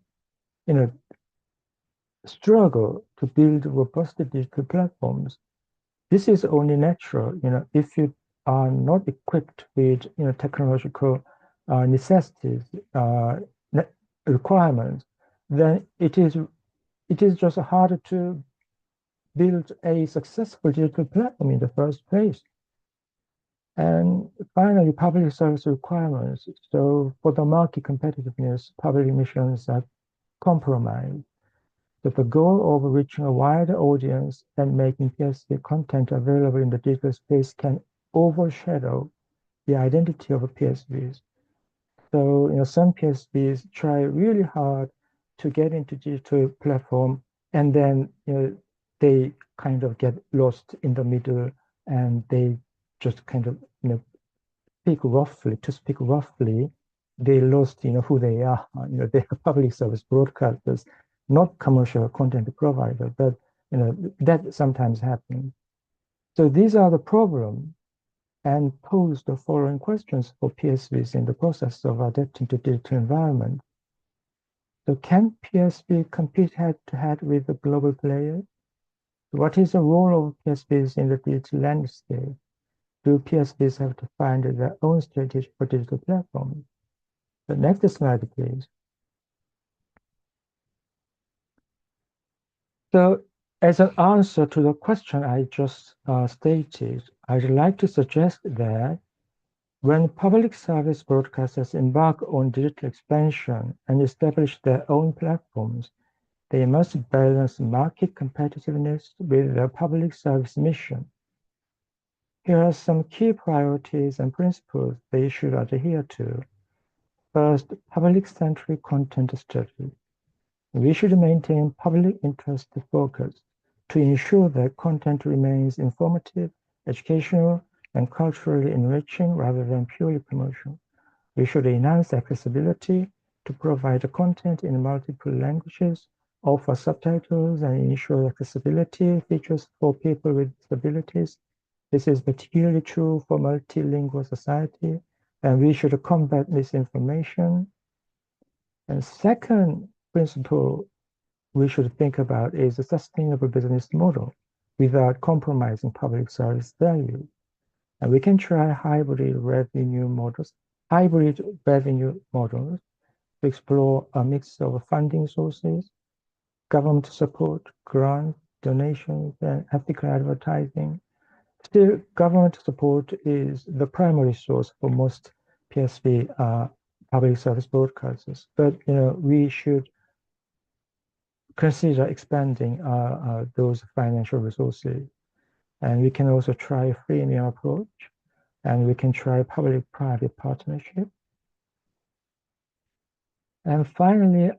struggle to build robust digital platforms. This is only natural, if you are not equipped with technological necessities, requirements, then it is just harder to build a successful digital platform in the first place. And finally, public service requirements. So for the market competitiveness, public missions are compromised. But the goal of reaching a wider audience and making PSP content available in the digital space can overshadow the identity of PSPs. So, some PSPs try really hard to get into digital platform, and then, they kind of get lost in the middle, and they just kind of, to speak roughly, they lost, who they are. They are public service broadcasters, not commercial content provider, but, that sometimes happens. So these are the problems, and pose the following questions for PSVs in the process of adapting to digital environment. So can PSV compete head-to-head with the global players? What is the role of PSVs in the digital landscape? Do PSVs have to find their own strategy for digital platforms? The next slide, please. So as an answer to the question I just stated, I'd like to suggest that when public service broadcasters embark on digital expansion and establish their own platforms, they must balance market competitiveness with their public service mission. Here are some key priorities and principles they should adhere to. First, public-centric content strategy. We should maintain public interest focus to ensure that content remains informative, educational, and culturally enriching rather than purely promotional. We should enhance accessibility to provide content in multiple languages, offer subtitles, and ensure accessibility features for people with disabilities. This is particularly true for multilingual society, and we should combat misinformation. And second principle we should think about is a sustainable business model without compromising public service value. And we can try hybrid revenue models to explore a mix of funding sources, government support, grants, donations, and ethical advertising. Still, government support is the primary source for most PSB public service broadcasters, but we should consider expanding those financial resources. And we can also try a freemium approach, and we can try public-private partnership. And finally,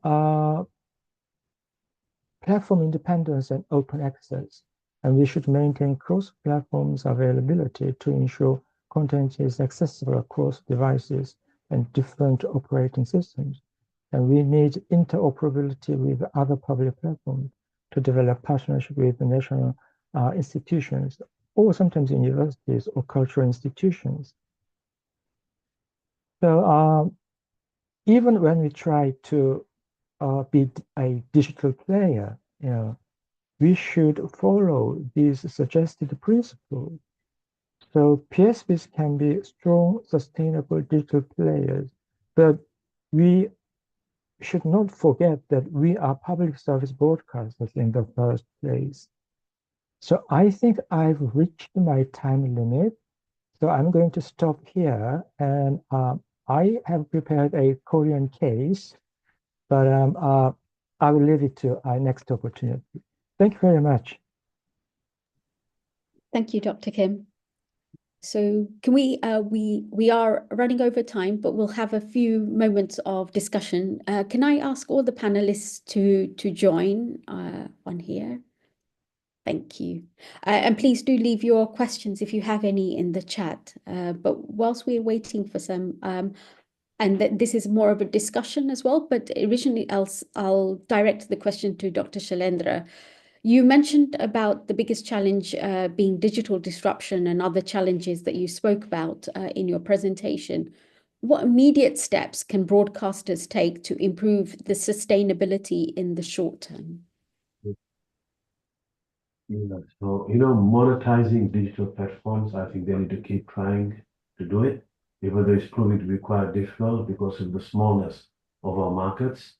platform independence and open access. And we should maintain cross-platforms availability to ensure content is accessible across devices and different operating systems. And we need interoperability with other public platforms to develop partnership with the national institutions, or sometimes universities or cultural institutions. So even when we try to be a digital player, we should follow these suggested principles. So PSBs can be strong, sustainable digital players, but we should not forget that we are public service broadcasters in the first place. So I think I've reached my time limit. So I'm going to stop here, and I have prepared a Korean case, but I will leave it to our next opportunity. Thank you very much. Thank you, Dr. Kim. So can we are running over time, but we'll have a few moments of discussion. Can I ask all the panelists to join on here? Thank you. And please do leave your questions if you have any in the chat. But whilst we're waiting for some, and this is more of a discussion as well, but originally I'll direct the question to Dr. Shailendra. You mentioned about the biggest challenge being digital disruption and other challenges that you spoke about in your presentation. What immediate steps can broadcasters take to improve the sustainability in the short term? Yeah, so, monetizing digital platforms, I think they need to keep trying to do it, even though it's proving to be quite difficult because of the smallness of our markets.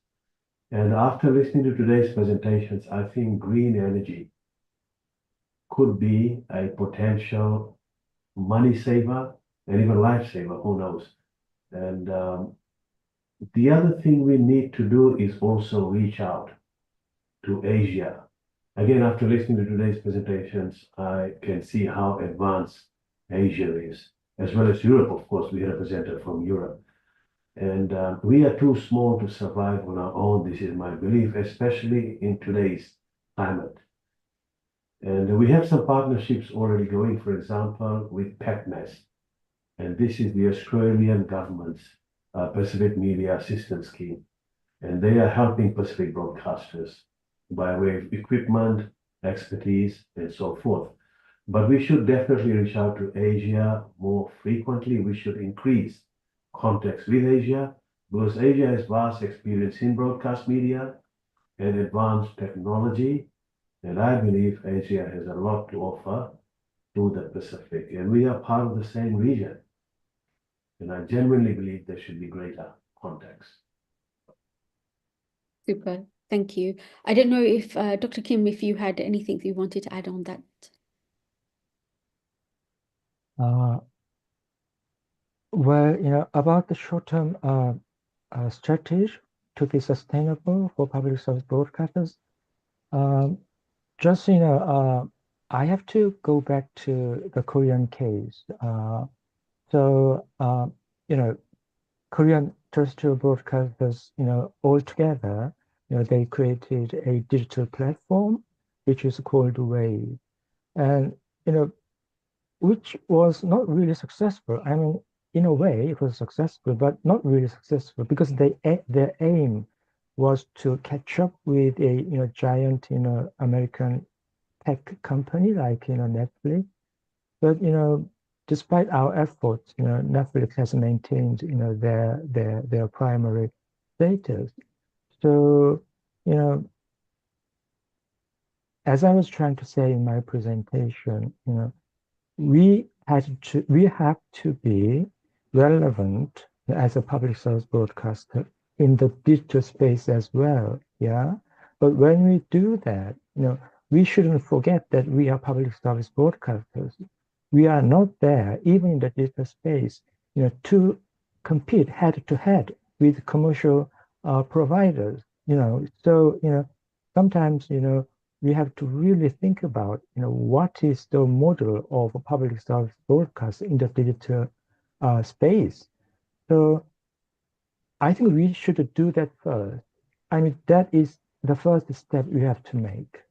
And after listening to today's presentations, I think green energy could be a potential money saver and even life saver, who knows? And the other thing we need to do is also reach out to Asia. Again, after listening to today's presentations, I can see how advanced Asia is, as well as Europe. Of course, we represented from Europe. And we are too small to survive on our own. This is my belief, especially in today's climate. And we have some partnerships already going, for example, with PECMES. And this is the Australian government's Pacific Media Assistance Scheme. And they are helping Pacific broadcasters by way of equipment, expertise, and so forth. But we should definitely reach out to Asia more frequently. We should increase contacts with Asia because Asia has vast experience in broadcast media and advanced technology. And I believe Asia has a lot to offer to the Pacific. And we are part of the same region. And I genuinely believe there should be greater contacts. Super. Thank you. I don't know if Dr. Kim, if you had anything you wanted to add on that. Well, about the short-term strategy to be sustainable for public service broadcasters, just, I have to go back to the Korean case. So, Korean terrestrial broadcasters, all together, they created a digital platform, which is called Wave. And, which was not really successful. I mean, in a way, it was successful, but not really successful because their aim was to catch up with a giant American tech company like Netflix. But despite our efforts, Netflix has maintained their primary status. So as I was trying to say in my presentation, we have to be relevant as a public service broadcaster in the digital space as well. Yeah. But when we do that, we shouldn't forget that we are public service broadcasters. We are not there, even in the digital space, to compete head to head with commercial providers. So sometimes we have to really think about, what is the model of a public service broadcast in the digital space. So I think we should do that first. I mean, that is the first step we have to make.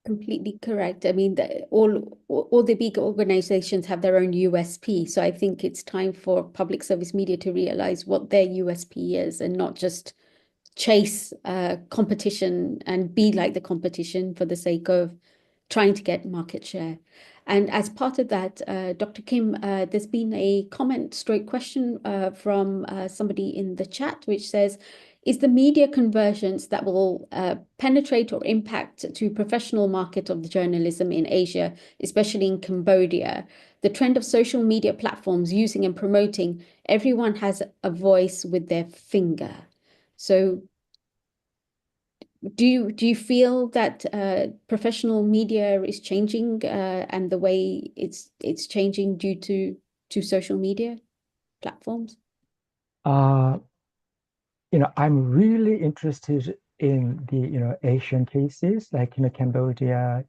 Completely correct. I mean, all the big organizations have their own USP. So I think it's time for public service media to realize what their USP is and not just chase competition and be like the competition for the sake of trying to get market share. And as part of that, Dr. Kim, there's been a comment/question from somebody in the chat, which says, is the media convergence that will penetrate or impact to professional market of the journalism in Asia, especially in Cambodia, the trend of social media platforms using and promoting everyone has a voice with their finger? So do you feel that professional media is changing and the way it's changing due to social media? platforms? I'm really interested in the Asian cases like Cambodia,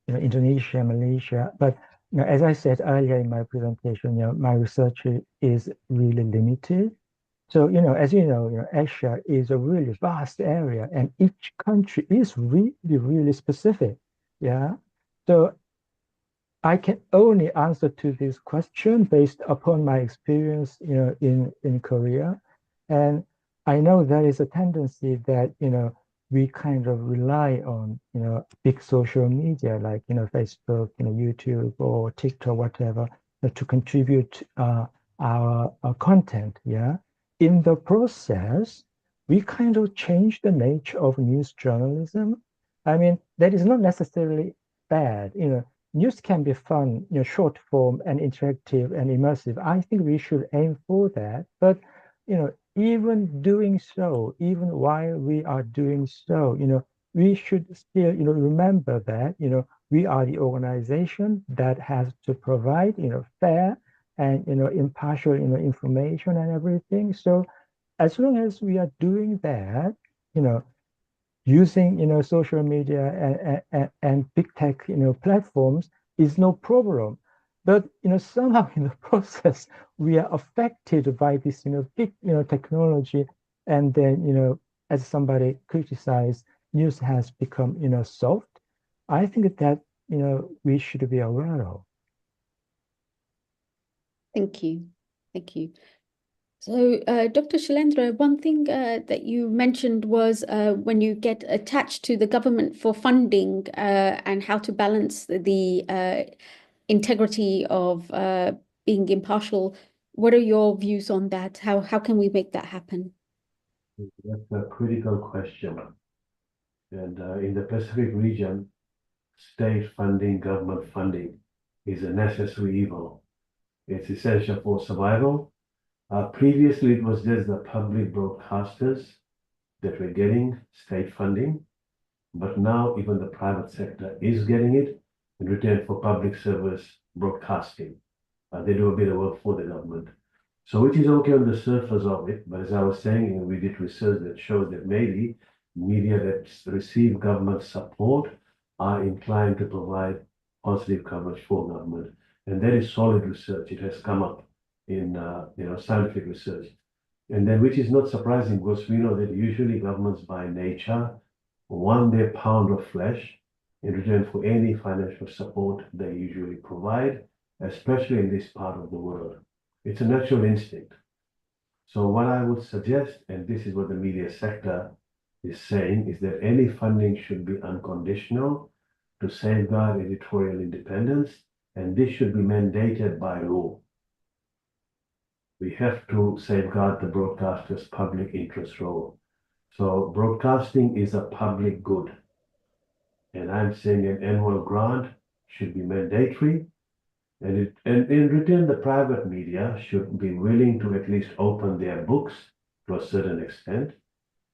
Indonesia, Malaysia. But as I said earlier in my presentation, my research is really limited. So as Asia is a really vast area, and each country is really, really specific. Yeah. So I can only answer to this question based upon my experience, in Korea. And I know there is a tendency that, we kind of rely on, big social media like, Facebook, YouTube or TikTok, whatever, to contribute our content. Yeah. In the process, we kind of change the nature of news journalism. I mean, that is not necessarily bad. News can be fun, short form and interactive and immersive. I think we should aim for that. But, even doing so, even while we are doing so, we should still, remember that, we are the organization that has to provide, fair and, impartial, information and everything. So as long as we are doing that, using social media and big tech platforms is no problem, but somehow in the process we are affected by this big technology, and then as somebody criticized, news has become soft. I think that we should be aware of. Thank you. Thank you. So, Dr. Shailendra, one thing that you mentioned was when you get attached to the government for funding and how to balance the integrity of being impartial. What are your views on that? How can we make that happen? That's a critical question. And in the Pacific region, state funding, government funding is a necessary evil. It's essential for survival. Previously, it was just the public broadcasters that were getting state funding, but now even the private sector is getting it in return for public service broadcasting. They do a bit of work for the government. So which is okay on the surface of it, but as I was saying, we did research that showed that maybe media that receive government support are inclined to provide positive coverage for government. And that is solid research. It has come up in scientific research. And then which is not surprising because we know that usually governments by nature want their pound of flesh in return for any financial support they usually provide, especially in this part of the world. It's a natural instinct. So what I would suggest, and this is what the media sector is saying, is that any funding should be unconditional to safeguard editorial independence, and this should be mandated by law. We have to safeguard the broadcaster's public interest role. So broadcasting is a public good. And I'm saying an annual grant should be mandatory. And in return, the private media should be willing to at least open their books to a certain extent.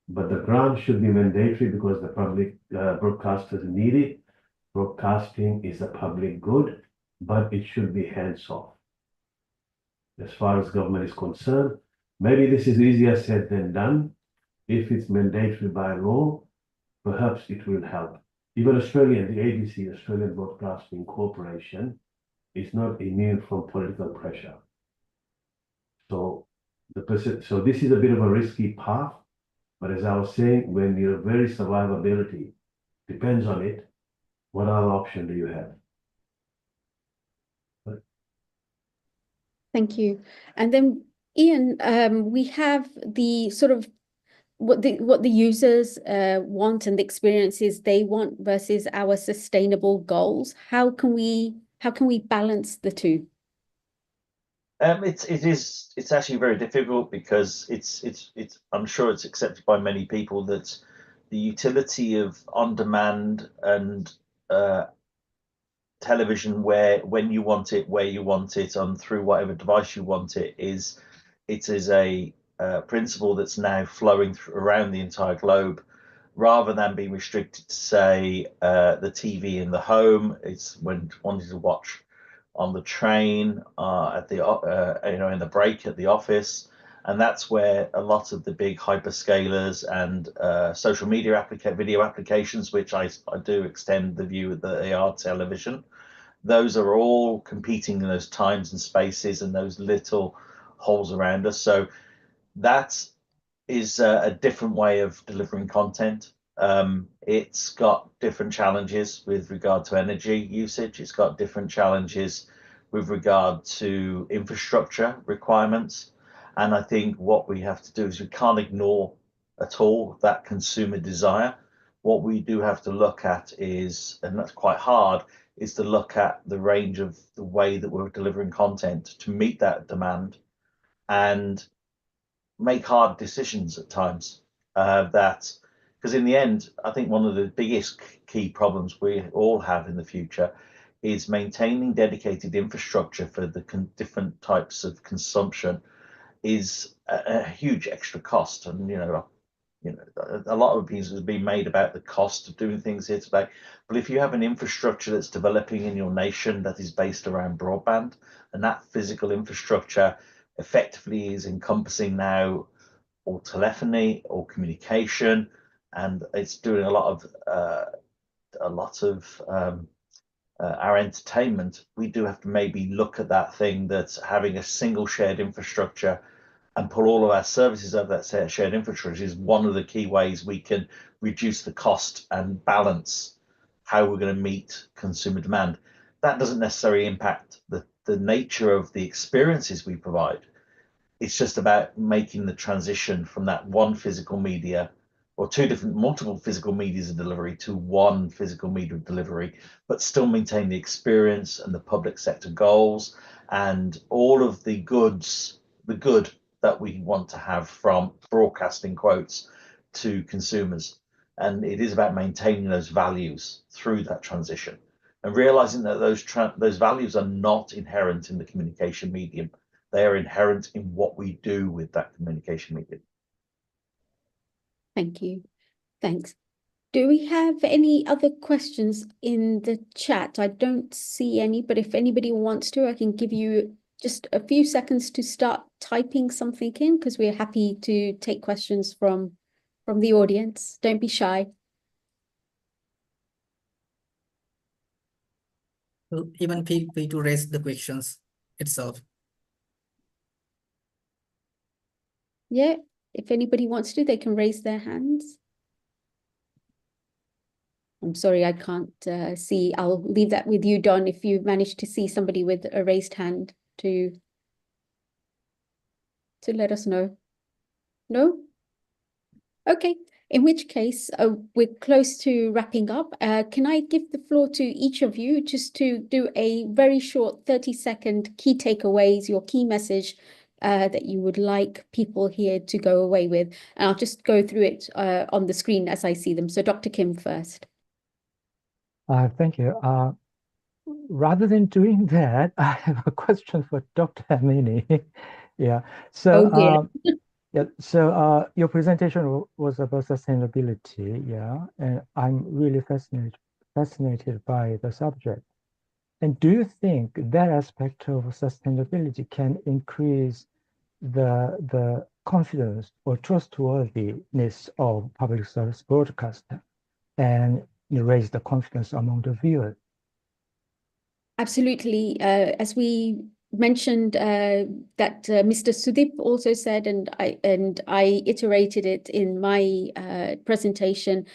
But the grant should be mandatory because the public broadcasters need it. Broadcasting is a public good, but it should be hands-off. As far as government is concerned, maybe this is easier said than done. If it's mandatory by law, perhaps it will help. Even Australia, the ABC, Australian Broadcasting Corporation, is not immune from political pressure. So this is a bit of a risky path, but as I was saying, when your very survivability depends on it, what other option do you have? Thank you. And then, Ian, we have the sort of what the users want and the experiences they want versus our sustainable goals. How can we balance the two? It's actually very difficult because it's I'm sure it's accepted by many people that the utility of on-demand and television when you want it, where you want it, on through whatever device you want it is a principle that's now flowing around the entire globe, rather than being restricted to say the TV in the home. It's when wanting to watch on the train, at the in the break at the office. And that's where a lot of the big hyperscalers and social media video applications, which I do extend the view that they are television, those are all competing in those times and spaces and those little holes around us. So that is a different way of delivering content. It's got different challenges with regard to energy usage. It's got different challenges with regard to infrastructure requirements. And I think what we have to do is we can't ignore at all that consumer desire. What we do have to look at is, and that's quite hard, is to look at the range of the way that we're delivering content to meet that demand and make hard decisions at times. Because in the end, I think one of the biggest key problems we all have in the future is maintaining dedicated infrastructure for the different types of consumption is a huge extra cost. And a lot of abuse has been made about the cost of doing things here today. But if you have an infrastructure that's developing in your nation that is based around broadband, and that physical infrastructure effectively is encompassing now all telephony or communication, and it's doing a lot of our entertainment, we do have to maybe look at that thing that's having a single shared infrastructure and pull all of our services over that shared infrastructure is one of the key ways we can reduce the cost and balance how we're going to meet consumer demand. That doesn't necessarily impact the nature of the experiences we provide. It's just about making the transition from that one physical media or multiple physical medias of delivery to one physical media of delivery, but still maintain the experience and the public sector goals and all of the good that we want to have from broadcasting quotes to consumers. And it is about maintaining those values through that transition and realizing that those values are not inherent in the communication medium. They are inherent in what we do with that communication medium. Thank you. Thanks. Do we have any other questions in the chat? I don't see any, but if anybody wants to, I can give you just a few seconds to start typing something in because we're happy to take questions from the audience. Don't be shy. Even feel free to raise the questions itself. Yeah, if anybody wants to, they can raise their hands. I'm sorry, I can't see. I'll leave that with you, Don, if you manage to see somebody with a raised hand to let us know. No? Okay, in which case, we're close to wrapping up. Can I give the floor to each of you just to do a very short 30-second key takeaways, your key message that you would like people here to go away with? And I'll just go through it on the screen as I see them. So Dr. Kim first. Thank you. Rather than doing that, I have a question for Dr. Amini. Yeah. So, dear. Your presentation was about sustainability. Yeah, and I'm really fascinated by the subject. And do you think that aspect of sustainability can increase the confidence or trustworthiness of public service broadcaster and raise the confidence among the viewers? Absolutely. As we mentioned, that Mr. Sudip also said, and I iterated it in my presentation,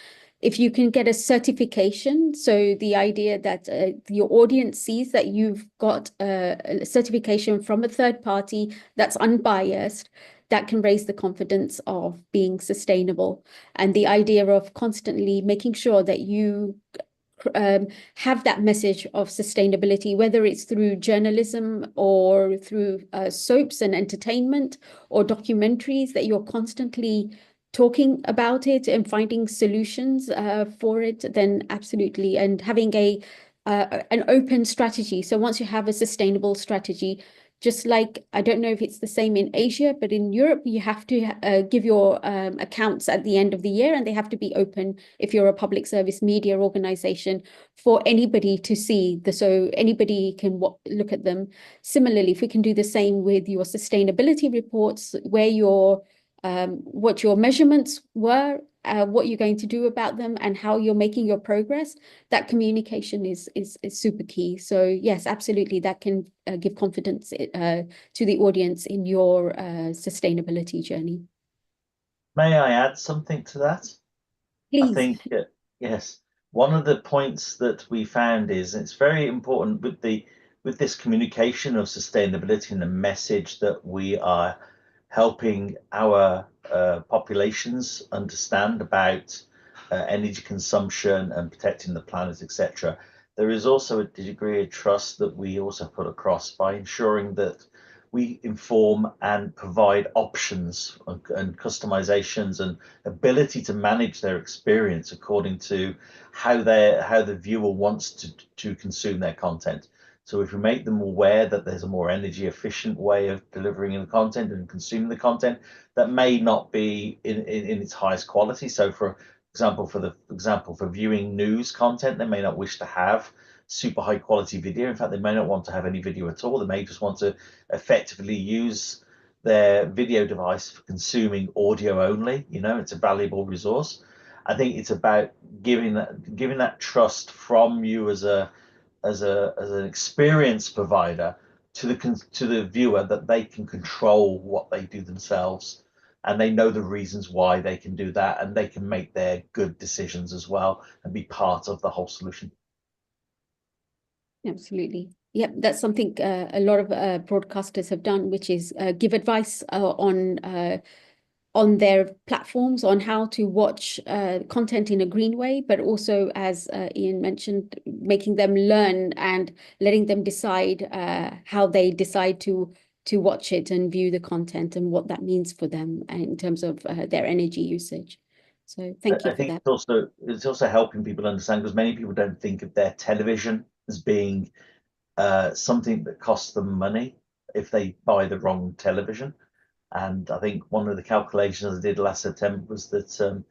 if you can get a certification, so the idea that your audience sees that you've got a certification from a third party that's unbiased, that can raise the confidence of being sustainable. And the idea of constantly making sure that you have that message of sustainability, whether it's through journalism or through soaps and entertainment or documentaries, that you're constantly talking about it and finding solutions for it, then absolutely. And having an open strategy. So once you have a sustainable strategy, just like, I don't know if it's the same in Asia, but in Europe, you have to give your accounts at the end of the year, and they have to be open if you're a public service media organization for anybody to see. So anybody can look at them. Similarly, if we can do the same with your sustainability reports, where your what your measurements were, what you're going to do about them, and how you're making your progress, that communication is super key. So yes, absolutely, that can give confidence to the audience in your sustainability journey. May I add something to that? Please. I think, yes, one of the points that we found is it's very important with this communication of sustainability and the message that we are helping our populations understand about energy consumption and protecting the planet, etc. There is also a degree of trust that we also put across by ensuring that we inform and provide options and customizations and ability to manage their experience according to how the viewer wants to consume their content. So if we make them aware that there's a more energy efficient way of delivering the content and consuming the content that may not be in its highest quality. So for example, for viewing news content, they may not wish to have super high quality video. In fact, they may not want to have any video at all. They may just want to effectively use their video device for consuming audio only. You know, it's a valuable resource. I think it's about giving that trust from you as an experience provider to the viewer that they can control what they do themselves, and they know the reasons why they can do that, and they can make their good decisions as well and be part of the whole solution. Absolutely. Yep, that's something a lot of broadcasters have done, which is give advice on their platforms on how to watch content in a green way, but also, as Ian mentioned, making them learn and letting them decide how they decide to watch it and view the content and what that means for them in terms of their energy usage. So thank you for that. It's also helping people understand, because many people don't think of their television as being something that costs them money if they buy the wrong television. And I think one of the calculations I did last September was that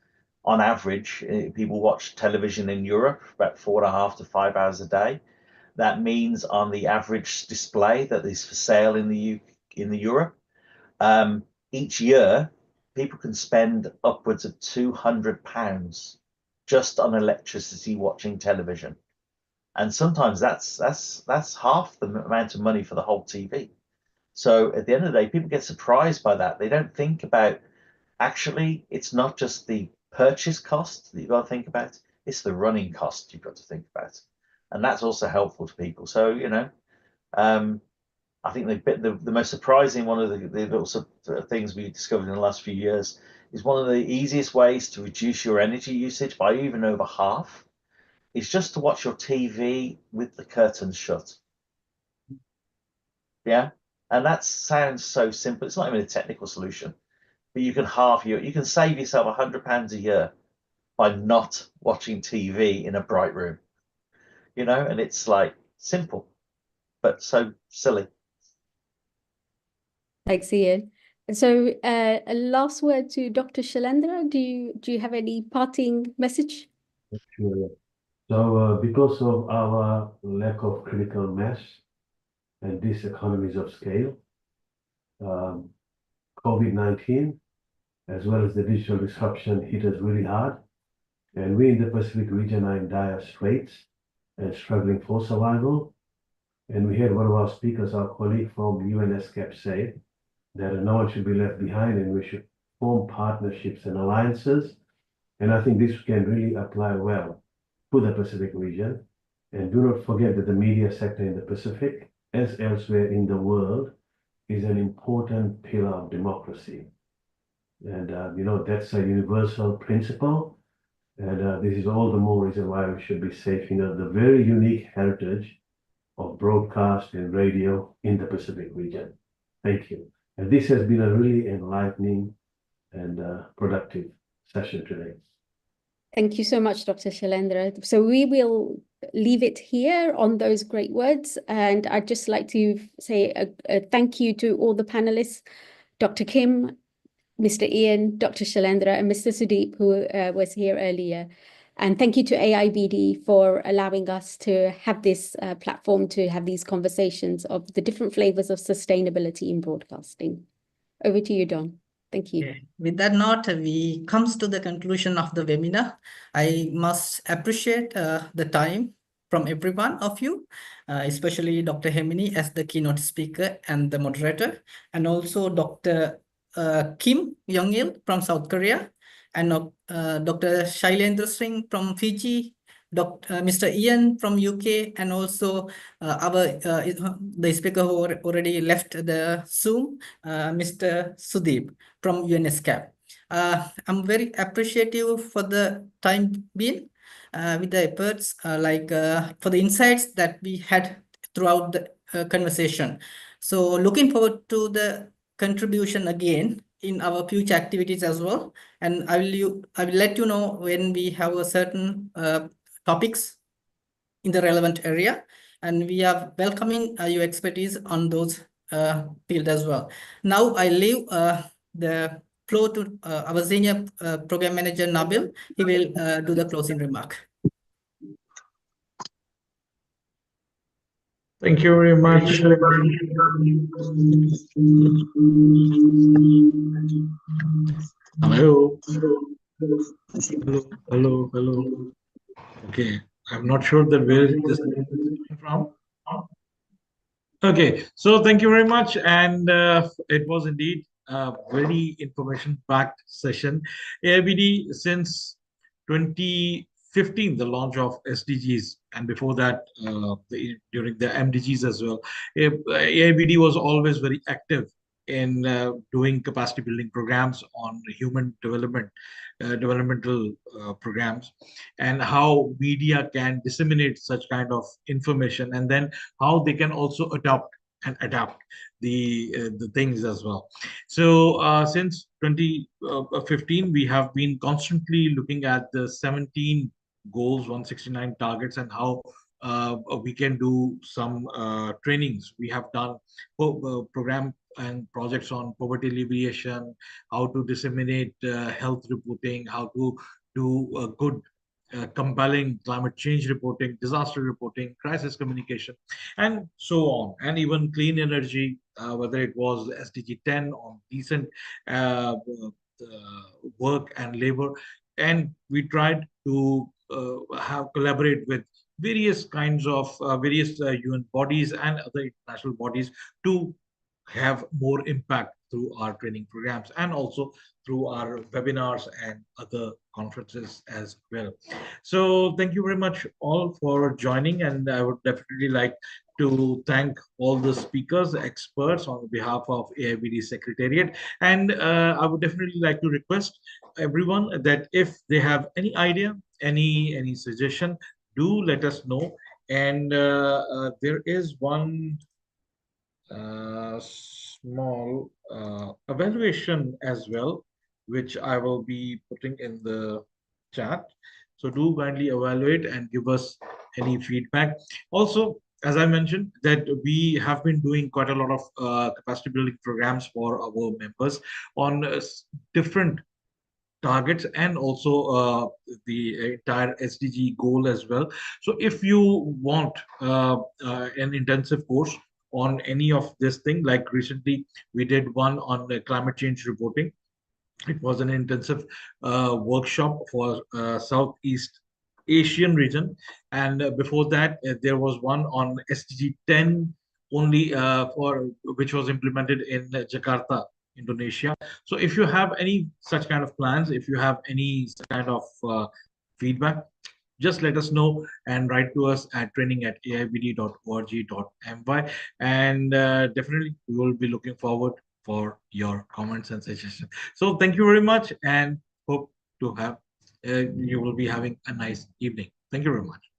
on average, people watch television in Europe about 4.5 to 5 hours a day. That means on the average display that is for sale in the Europe, each year, people can spend upwards of £200 just on electricity watching television. And sometimes that's half the amount of money for the whole TV. So at the end of the day, people get surprised by that. They don't think about, actually, it's not just the purchase cost that you've got to think about, it's the running cost you've got to think about. And that's also helpful to people. So, you know, I think the most surprising, one of the little things we discovered in the last few years is one of the easiest ways to reduce your energy usage by even over half is just to watch your TV with the curtains shut. Yeah. And that sounds so simple. It's not even a technical solution, but you can save yourself £100 a year by not watching TV in a bright room, you know, and it's like simple, but so silly. Thanks, Ian. So a last word to Dr. Shailendra. Do you have any parting message? Sure. So because of our lack of critical mass and diseconomies of scale, COVID-19, as well as the digital disruption, hit us really hard. And we in the Pacific region are in dire straits and struggling for survival. And we heard one of our speakers, our colleague from UNESCAP, say that no one should be left behind and we should form partnerships and alliances. And I think this can really apply well to the Pacific region. And do not forget that the media sector in the Pacific, as elsewhere in the world, is an important pillar of democracy. And, you know, that's a universal principle. And this is all the more reason why we should be saving the very unique heritage of broadcast and radio in the Pacific region. Thank you. And this has been a really enlightening and productive session today. Thank you so much, Dr. Shailendra. So we will leave it here on those great words. And I'd just like to say a thank you to all the panelists, Dr. Kim, Mr. Ian, Dr. Shailendra, and Mr. Sudeep, who was here earlier. And thank you to AIBD for allowing us to have this platform to have these conversations of the different flavors of sustainability in broadcasting. Over to you, Don. Thank you. Okay. With that note, we comes to the conclusion of the webinar. I must appreciate the time from every one of you, especially Dr. Hemini as the keynote speaker and the moderator, and also Dr. Kim Yong-il from South Korea, and Dr. Shailendra Singh from Fiji, Mr. Ian from UK, and also the speaker who already left the Zoom, Mr. Sudeep from UNESCAP. I'm very appreciative for the time being with the efforts, for the insights that we had throughout the conversation. So looking forward to the contribution again in our future activities as well. And I will let you know when we have a certain topics in the relevant area, and we are welcoming your expertise on those field as well. Now I leave the floor to our senior program manager Nabil. He will do the closing remark. Thank you very much. Hello. Hello. Okay, I'm not sure that where this is from. Okay, so thank you very much, and it was indeed a very information-packed session. AIBD since 2015, the launch of SDGs, and before that, during the MDGs as well. AIBD was always very active in doing capacity building programs on human development, developmental programs, and how media can disseminate such kind of information, and then how they can also adopt and adapt the things as well. So since 2015, we have been constantly looking at the 17 goals, 169 targets, and how we can do some trainings. We have done program and projects on poverty alleviation, how to disseminate health reporting, how to do good compelling climate change reporting, disaster reporting, crisis communication, and so on. And even clean energy, whether it was SDG 10 on decent work and labor. And we tried to collaborate with various kinds of various UN bodies and other international bodies to have more impact through our training programs and also through our webinars and other conferences as well. So thank you very much all for joining, and I would definitely like to thank all the speakers, experts on behalf of AIBD Secretariat. And I would definitely like to request everyone that if they have any idea, any suggestion, do let us know. And there is one small evaluation as well, which I will be putting in the chat. So do kindly evaluate and give us any feedback. Also, as I mentioned, that we have been doing quite a lot of capacity building programs for our members on different targets and also the entire SDG goal as well. So if you want an intensive course on any of this thing, like recently we did one on climate change reporting. It was an intensive workshop for Southeast Asian region. And before that, there was one on SDG 10 only for which was implemented in Jakarta, Indonesia. So if you have any such kind of plans, if you have any kind of feedback, just let us know and write to us at training@aibd.org.my. And definitely we will be looking forward for your comments and suggestions. So thank you very much, and hope to have you will be having a nice evening. Thank you very much.